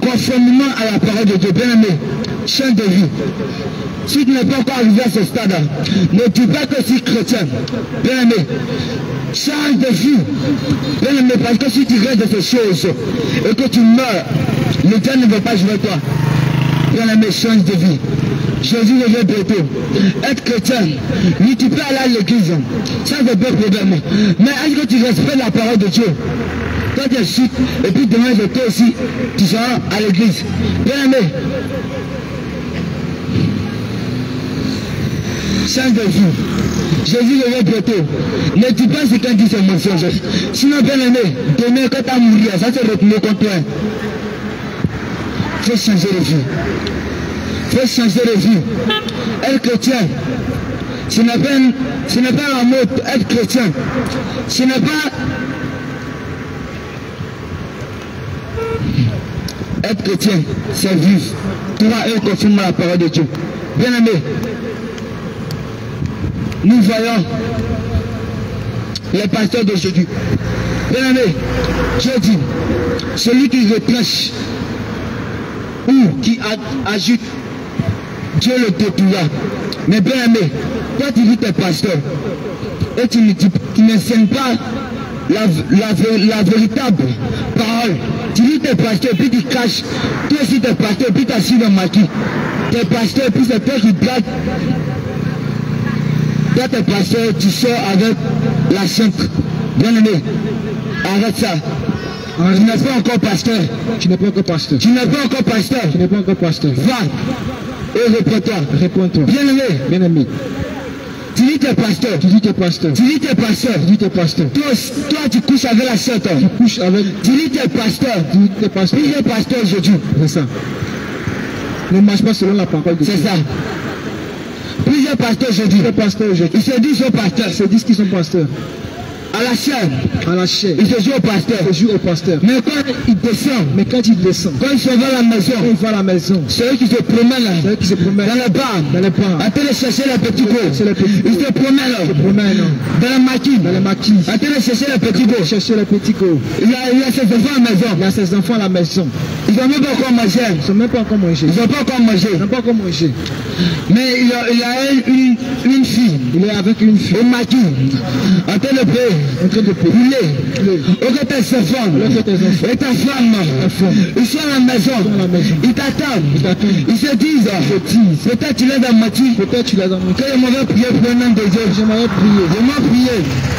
conformément à la parole de Dieu. Bien aimé, change de vie. Si tu n'es pas encore arrivé à ce stade, ne dis pas que tu es chrétien. Bien aimé, change de vie. Bien aimé, parce que si tu restes de ces choses et que tu meurs, le diable ne veut pas jouer toi. Bien aimé, change de vie. Jésus revient bientôt. Être chrétien, oui, tu peux aller à l'église. Ça, c'est pas de problème. Mais est-ce que tu respectes la parole de Dieu? Toi, tu es chic, et puis demain, je toi aussi, tu seras à l'église. Bien aimé, change de vie. Jésus revient bientôt. Ne dis pas ce qu'il dit, c'est mensonge. Sinon, bien aimé, demain, quand tu as mouru, ça se retourne contre toi. Il faut changer de vie. Il faut changer de vie. Être chrétien, ce n'est pas un mot. Être chrétien, ce n'est pas... Être chrétien, c'est vivre. Toi et conforme à la parole de Dieu. Bien aimé, nous voyons les pasteurs d'aujourd'hui. Bien aimé, Dieu dit, celui qui reprêche ou qui ajoute, Dieu le détruira. Mais bien aimé, toi tu dis tes pasteurs et tu n'enseignes pas la véritable parole. Tu dis tes pasteurs, puis tu caches. Toi aussi tes pasteurs, puis tu assis dans le maquis. Tes pasteurs, puis c'est toi qui blagues. Toi tes pasteurs, tu sors avec la simple. Bien aimé, arrête ça. Tu n'es pas encore pasteur.
Tu n'es pas encore pasteur.
Tu n'es pas encore pasteur.
Tu n'es pas encore pasteur.
Va et réponds-toi.
Réponds-toi.
Bien aimé.
Bien aimé.
Tu dis tes pasteurs.
Tu dis tes pasteurs.
Tu dis tes pasteurs.
Tu dis tes pasteurs.
Toi tu couches avec la sœur.
Tu couches avec...
Tu dis tes pasteurs.
Tu dis tes pasteurs.
Plusieurs pasteurs aujourd'hui.
C'est ça. Ne marche pas selon la parole de Dieu.
C'est ça. Plusieurs pasteurs aujourd'hui.
Plusieurs pasteurs aujourd'hui.
Ils se disent aux pasteurs.
Ils se disent qu'ils sont pasteurs.
À la chair.
À la chair.
Il se joue au pasteur.
Il se joue au pasteur.
Mais quand il descend.
Mais quand il descend.
Quand il se va à la maison.
Quand il va à la maison.
C'est eux qui se promènent là.
C'est eux qui se promènent.
Dans les bars.
Dans les bars.
En train de chercher les petits gos.
C'est les petits gos.
Ils se promènent là.
Ils se promènent.
Dans les maquis.
Dans les maquis.
En train de chercher les petits gos.
Chercher les petits gos.
Il y a ses enfants à la maison.
Il y a ses enfants à la maison.
Ils n'ont même pas encore mangé.
Ils sont même pas encore mangés.
Ils n'ont pas encore mangé.
Ils n'ont pas encore mangé.
Mais il a une fille.
Il est avec une fille.
Au maquis. En train de payer.
En train de
pouler. Au côté de ses femmes. Et ta femme. Ils sont à la maison. Ils t'attendent. Ils se disent. Peut-être tu l'as dans ma maquis.
Peut-être tu l'as dans ma maquis.
Que je m'avais prié pour le nom de Dieu.
Je m'avais prié.
Je m'ai prié.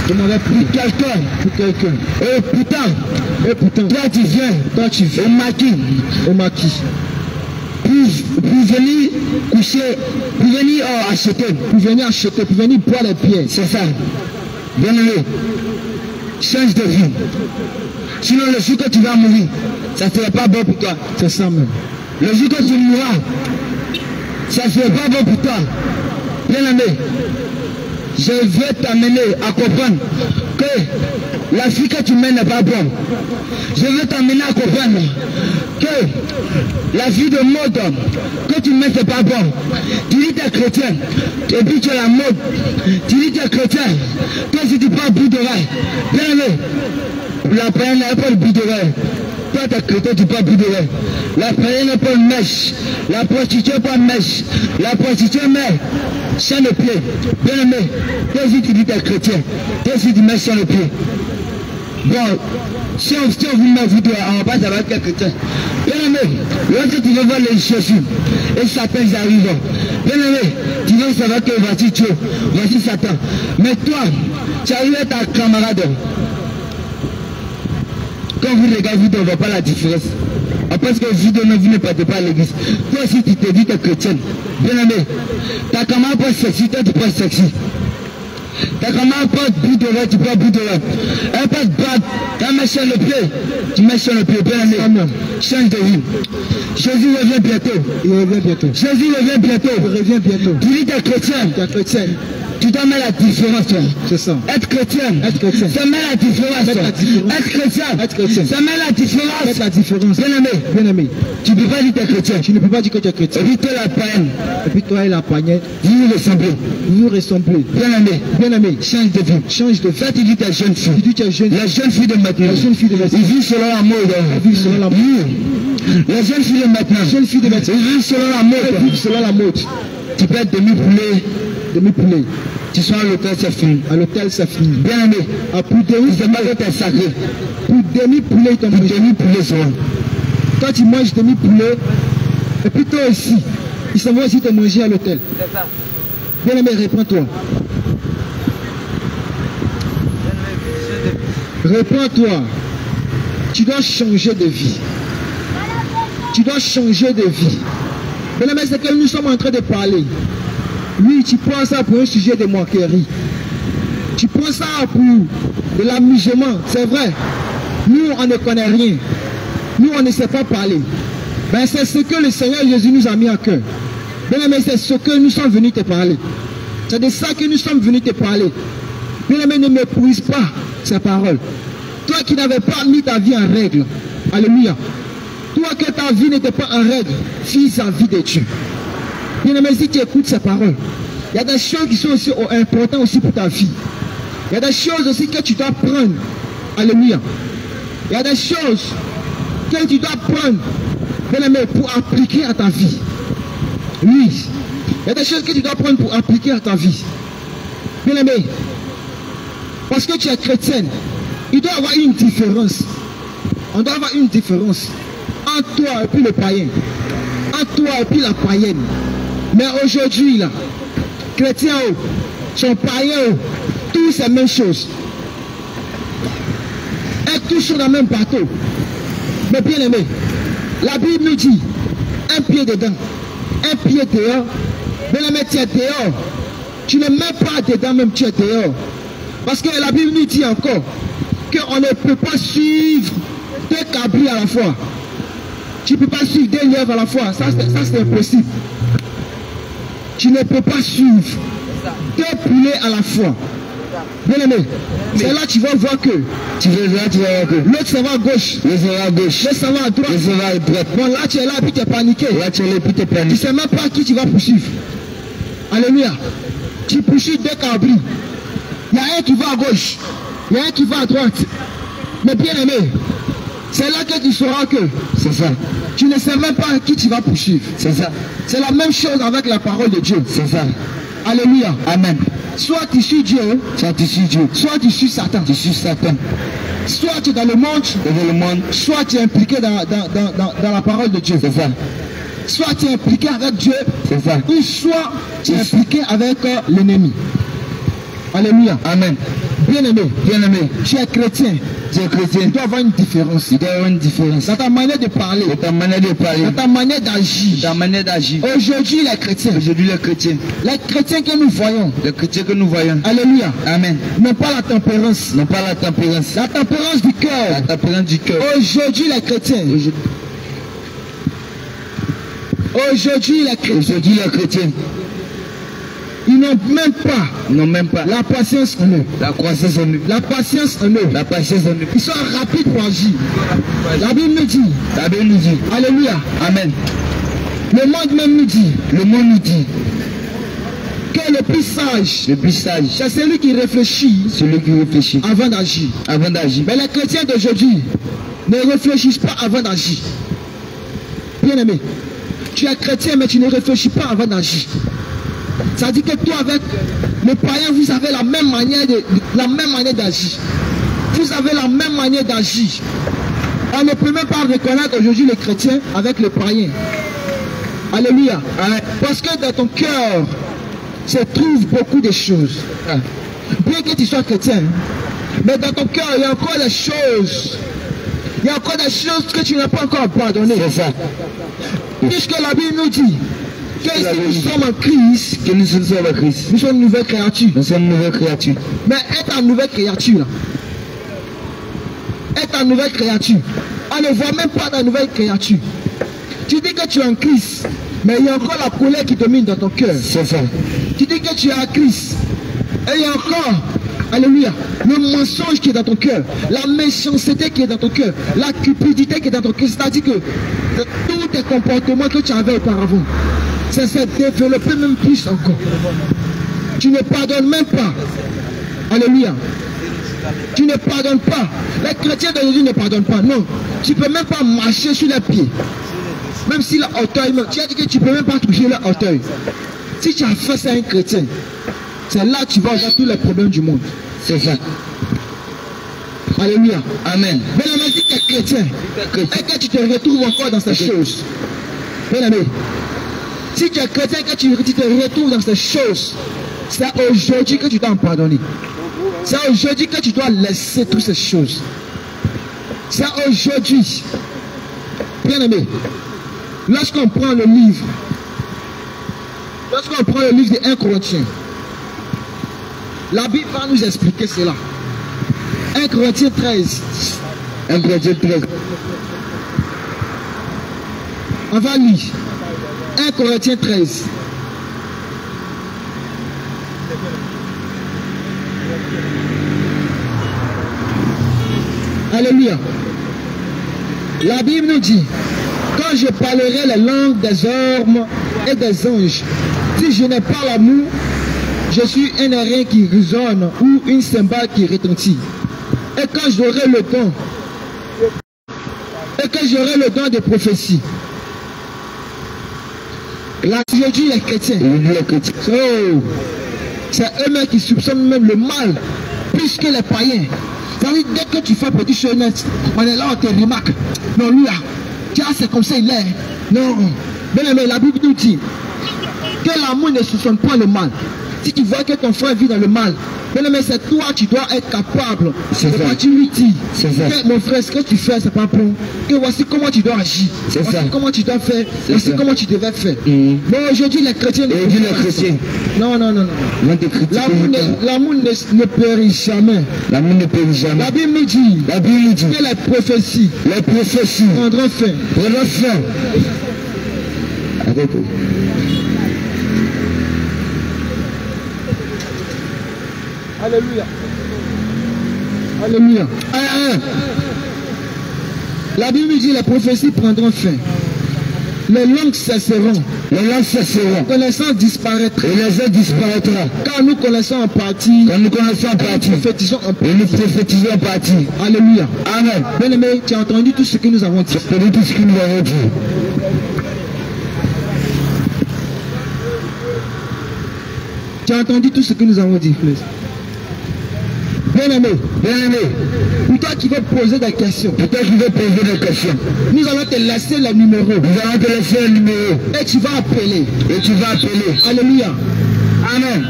Je m'avais prié.
Quelqu'un.
Pour quelqu'un.
Et pourtant. Toi tu viens. Au maquis.
Au maquis.
Pour venir coucher, pour venir acheter,
pour venir boire les pierres.
C'est ça. Bien-aimé, change de vie. Sinon, le jour que tu vas mourir, ça ne sera pas bon pour toi.
C'est ça même.
Le jour que tu mourras, ça ne sera pas bon pour toi. Bien-aimé, je veux t'amener à comprendre que la vie que tu mènes n'est pas bonne. Je veux t'amener à comprendre que la vie de mode que tu mènes n'est pas bonne. Tu dis que tu es chrétien, et puis tu es la mode. Tu dis que tu es chrétien, toi si tu prends bout d'oreille. Bien-aimé, la païenne n'est pas le bout d'oreille. Toi tu es chrétien, tu prends bout d'oreille. La païenne n'est pas une mèche. La prostituée n'est pas une mèche. La prostituée met sur le pied. Bien-aimé, toi si tu dis que tu es chrétien, toi si tu mets sur le pied. Bon, si on vous met vidéo, on va pas savoir quel chrétien. Bien-aimé, lorsque tu veux voir les Jésus, et Satan ils arrivent. Bien-aimé, tu veux savoir que voici Dieu, voici Satan. Mais toi, tu arrives à ta camarade. Quand vous regardez vidéo, on ne voit pas la différence. Parce que vidéo, vous ne partez pas à l'église. Toi aussi, tu te dis que tu es chrétienne. Bien-aimé, ta camarade pas sexy, toi tu pas sexy. Ta camarade pas bout de l'oreille, tu prends bout de l'oreille. Elle pas de bague, elle met sur le pied. Tu mets sur le pied, bien-aimé. Change de vie. Jésus revient bientôt.
Il revient bientôt.
Jésus revient bientôt.
Il revient bientôt.
Tu dis que tu es chrétien.
Tu es chrétien.
Tu dois mettre la différence, toi.
C'est ça.
Être chrétien.
Être chrétien.
Ça met la différence, toi. Être chrétien.
Être chrétien.
Ça met la différence.
Mettre la différence.
Bien-aimé.
Bien-aimé.
Tu ne peux pas dire que tu es chrétien.
Tu ne peux pas dire que tu es chrétien.
Et puis toi, la païenne.
Et puis toi et la païenne.
Vous vous ressemblez.
Vous vous ressemblez.
Bien-aimé.
Bien-aimé.
Change de vie.
Change de vie.
Ça, tu dis que tu es jeune fille.
Tu dis que tu es jeune.
La jeune fille de maintenant.
La jeune fille de maintenant.
Ils vivent selon la mode.
Ils vivent selon la mode.
La jeune fille de maintenant.
La jeune fille de maintenant.
Ils vivent selon la mode.
Ils vivent selon la mode.
Tu peux être demi-poulet.
Demi-poulet.
Tu sois à l'hôtel, c'est fini.
À l'hôtel, c'est fini.
Bien aimé.
Pour demi,
c'est pas que tu es sacré.
Pour demi-poulet, tu
pour demi-poulet, c'est vrai.
Toi, tu manges demi-poulet. Et puis toi aussi, ils s'en vont aussi te manger à l'hôtel.
C'est ça.
Bien aimé, réponds-toi. Réponds-toi. Tu dois changer de vie. Tu dois changer de vie. Bien aimé, c'est que nous sommes en train de parler. Oui, tu prends ça pour un sujet de moquerie. Tu prends ça pour de l'amusement. C'est vrai. Nous, on ne connaît rien. Nous, on ne sait pas parler. Ben, c'est ce que le Seigneur Jésus nous a mis à cœur. Bien aimé, c'est ce que nous sommes venus te parler. C'est de ça que nous sommes venus te parler. Bien aimé, ne méprise pas ces paroles. Toi qui n'avais pas mis ta vie en règle. Alléluia. Toi que ta vie n'était pas en règle vis-à-vis de Dieu. Bien aimé, si tu écoutes ces paroles, il y a des choses qui sont aussi importantes aussi pour ta vie. Il y a des choses aussi que tu dois prendre. Alléluia. Il y a des choses que tu dois prendre, bien aimé, pour appliquer à ta vie. Oui. Il y a des choses que tu dois prendre pour appliquer à ta vie. Bien aimé, parce que tu es chrétienne, il doit y avoir une différence. On doit avoir une différence entre toi et puis le païen. Entre toi et puis la païenne. Mais aujourd'hui, là, chrétiens, sont païens, tous c'est la même chose. Elles tous sur le même bateau. Mais bien aimé, la Bible nous dit, un pied dedans, un pied dehors. Bien aimé, tu es dehors. Tu ne mets pas dedans, même tu es dehors. Parce que la Bible nous dit encore qu'on ne peut pas suivre deux cabris à la fois. Tu ne peux pas suivre deux lièvres à la fois. Ça c'est impossible. Tu ne peux pas suivre deux poulets à la fois. Bien aimé, c'est là que tu vas voir que l'autre ça va à gauche, l'autre ça va à droite, Bon là tu es là et puis tu es paniqué. Tu ne sais même pas qui tu vas poursuivre. Alléluia. Tu poursuis deux cabris. Il y a un qui va à gauche, il y a un qui va à droite. Mais bien aimé,
C'est là que tu sauras que.
C'est ça.
Tu ne sais même pas qui tu vas poursuivre.
C'est ça.
C'est la même chose avec la parole de Dieu.
C'est ça.
Alléluia.
Amen.
Soit tu suis Dieu,
Soit tu suis Dieu.
soit tu suis Satan.
Tu suis Satan.
Soit tu es dans le monde,
Dans le monde.
soit tu es impliqué dans la parole de Dieu.
C'est ça.
Soit tu es impliqué avec Dieu,
C'est ça.
ou soit tu es impliqué avec l'ennemi. Alléluia.
Amen.
Bien-aimé,
Bien-aimé,
tu es chrétien.
tu es chrétien.
Il doit y avoir une différence.
Il doit y avoir une différence.
Dans ta manière de parler,
Dans ta manière de parler.
dans ta manière d'agir.
Ta manière d'agir.
Aujourd'hui, les chrétiens,
Aujourd'hui, les chrétiens
que nous voyons,
que nous voyons.
alléluia,
Amen.
n'ont pas la tempérance.
Non pas la tempérance.
La tempérance du
La
cœur.
tempérance du cœur.
Aujourd'hui, les chrétiens, aujourd'hui, les chrétiens,
Aujourd'hui, les chrétiens
ils n'ont même pas
n'ont même pas
la patience en eux.
la croissance en eux.
La patience en eux.
La patience en eux.
Ils sont rapides pour agir. La Bible nous dit,
La Bible nous dit.
alléluia,
Amen.
le monde même nous dit
Le monde nous dit.
que le plus sage,
Le plus sage,
c'est celui qui réfléchit
celui qui réfléchit
avant d'agir.
avant d'agir.
Mais les chrétiens d'aujourd'hui ne réfléchissent pas avant d'agir. Bien aimé, tu es chrétien mais tu ne réfléchis pas avant d'agir. Ça dit que toi avec le païen, vous avez la même manière d'agir. Vous avez la même manière d'agir. On ne peut même pas reconnaître aujourd'hui les chrétiens avec le païen. Alléluia. Parce que dans ton cœur se trouvent beaucoup de choses. Bien que tu sois chrétien, mais dans ton cœur, il y a encore des choses. Il y a encore des choses que tu n'as pas encore pardonnées.
C'est ça.
Puisque la Bible nous dit que si nous sommes en Christ,
Que nous sommes en Christ.
nous sommes une nouvelle créature.
Nous sommes une nouvelle créature.
Mais être en nouvelle créature, là, être en nouvelle créature, on ne voit même pas la nouvelle créature. Tu dis que tu es en Christ, mais il y a encore la colère qui domine dans ton cœur.
C'est ça.
Tu dis que tu es en Christ, et il y a encore, alléluia, le mensonge qui est dans ton cœur, la méchanceté qui est dans ton cœur, la cupidité qui est dans ton cœur. C'est-à-dire que tous tes comportements que tu avais auparavant, ça s'est développé même plus encore. Tu ne pardonnes même pas. Alléluia. Tu ne pardonnes pas. Les chrétiens d'aujourd'hui ne pardonnent pas. Non. Tu ne peux même pas marcher sur les pieds. Même si leur orteil, tu as dit que tu ne peux même pas toucher leur orteil. Si tu as fait ça à un chrétien, c'est là que tu vas avoir tous les problèmes du monde.
C'est ça.
Alléluia.
Amen.
Mais la si tu es chrétien, et que tu te retrouves encore dans ces choses. Bien aimé, si tu es chrétien et que tu te retrouves dans ces choses, c'est aujourd'hui que tu dois en pardonner. C'est aujourd'hui que tu dois laisser toutes ces choses. C'est aujourd'hui. Bien aimé, lorsqu'on prend le livre, de 1 Corinthiens, la Bible va nous expliquer cela. 1 Corinthiens 13.
1 Corinthiens 13.
On va lire. 1 Corinthiens 13. Alléluia. La Bible nous dit, quand je parlerai les langues des hommes et des anges, si je n'ai pas l'amour, je suis un airain qui résonne ou une cymbale qui retentit. Et quand j'aurai le don, de prophétie, là aujourd'hui les chrétiens, c'est eux-mêmes qui soupçonnent même le mal plus que les païens. C'est-à-dire, dès que tu fais petit chose net, on est là, on te remarque. Non, lui là, tiens, c'est comme ça il est. Non, mais la Bible nous dit que l'amour ne soupçonne pas le mal. Si tu vois que ton frère vit dans le mal, mais c'est toi, tu dois être capable de partir lui dire que mon frère, ce que tu fais, c'est pas bon. Que voici comment tu dois agir. Voici comment tu dois faire. Voici comment tu devais faire. Mais aujourd'hui, les chrétiens non. L'amour ne périt jamais. L'amour ne périt jamais. La Bible nous dit que les prophéties prendront fin.
Avec eux.
Alléluia. Alléluia. La Bible dit les prophéties prendront fin. Les langues cesseront. Les langues cesseront.
Connaissance disparaîtra.
Et les autres disparaîtra.
Car nous connaissons en partie.
Quand nous connaissons en partie.
Et nous prophétisons en partie. Alléluia.
Amen.
Bien-aimé, tu as entendu tout ce que nous avons dit.
Tu as entendu tout ce que nous avons dit.
Tu as entendu tout ce que nous avons dit, frère. Bien-aimé, pour toi qui veux poser des questions, nous allons te laisser le numéro. Et tu vas appeler. Alléluia.
Amen.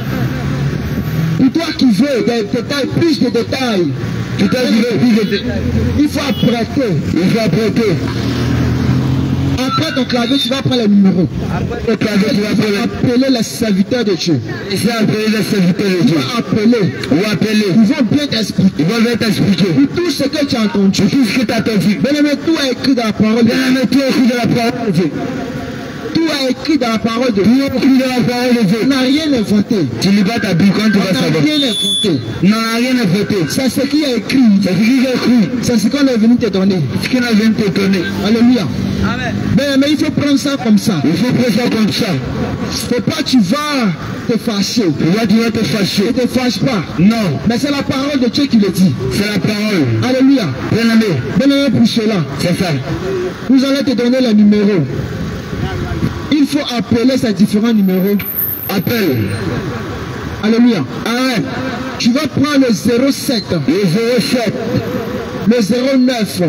Pour toi qui veux des détails, plus de détails, il faut apprêter. Après ton clavier, tu vas prendre le numéro.
Après le clavier, tu vas
appeler les serviteurs de Dieu.
Tu vas appeler les serviteurs de Dieu.
Appeler. Ils vont bien t'expliquer. Pour tout ce que tu as entendu.
Tout ce que tu as entendu.
Bien-aimé, tout est écrit dans la parole de Dieu. Tout est écrit dans la parole de Dieu. On n'a rien inventé.
Tu lis pas ta Bible quand tu vas savoir.
On n'a rien inventé. C'est ce qui est écrit. C'est ce qu'on est venu te donner. Alléluia. Amen. Mais il faut prendre ça comme ça. Faut pas tu vas te fâcher. Ne te fâche pas.
Non.
Mais c'est la parole de Dieu qui le dit.
C'est la parole.
Alléluia. Bien-aimé pour cela.
C'est ça.
Nous allons te donner le numéro. Il faut appeler ces différents numéros.
Appelle.
Alléluia.
Amen.
Tu vas prendre le 07. Le 09.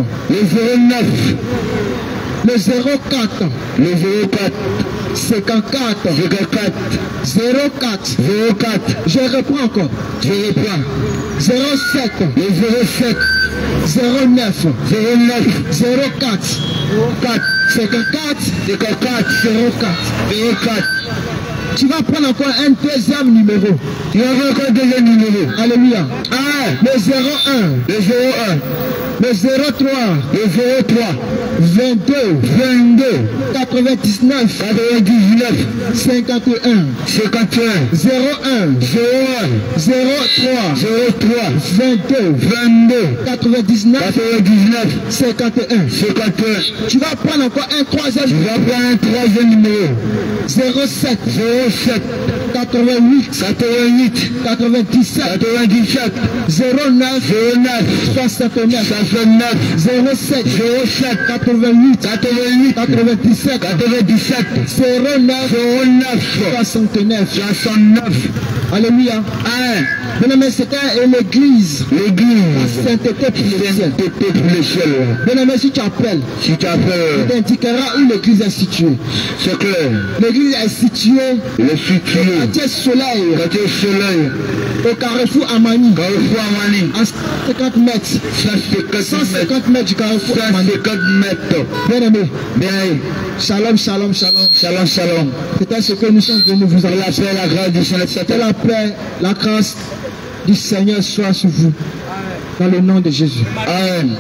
Le 04. 54. 04. Je reprends encore. 07. 09. 04. 54. 04. Tu vas prendre encore un deuxième numéro. Alléluia. Le 01. Le 03. 22. 99. 51. 01. 03. 22. 99. 51. Tu vas prendre encore un troisième numéro. 07. 88. 97. 09. 69. 07. 88. 97. 09. 69. Alléluia. Bien-aimé, c'était l'église. La sainteté pour les ciels. Bien-aimé, si tu appelles, il t'indiquera où l'église est située.
C'est clair.
L'église est située au quartier Soleil. Au carrefour Amani. À 150 mètres. 150 mètres du carrefour Amani. Bien-aimé. Shalom. C'était ce que nous sommes venus vous appeler. La grâce du Seigneur. C'était la paix, la grâce du Seigneur soit sur vous. Dans le nom de Jésus.
Amen.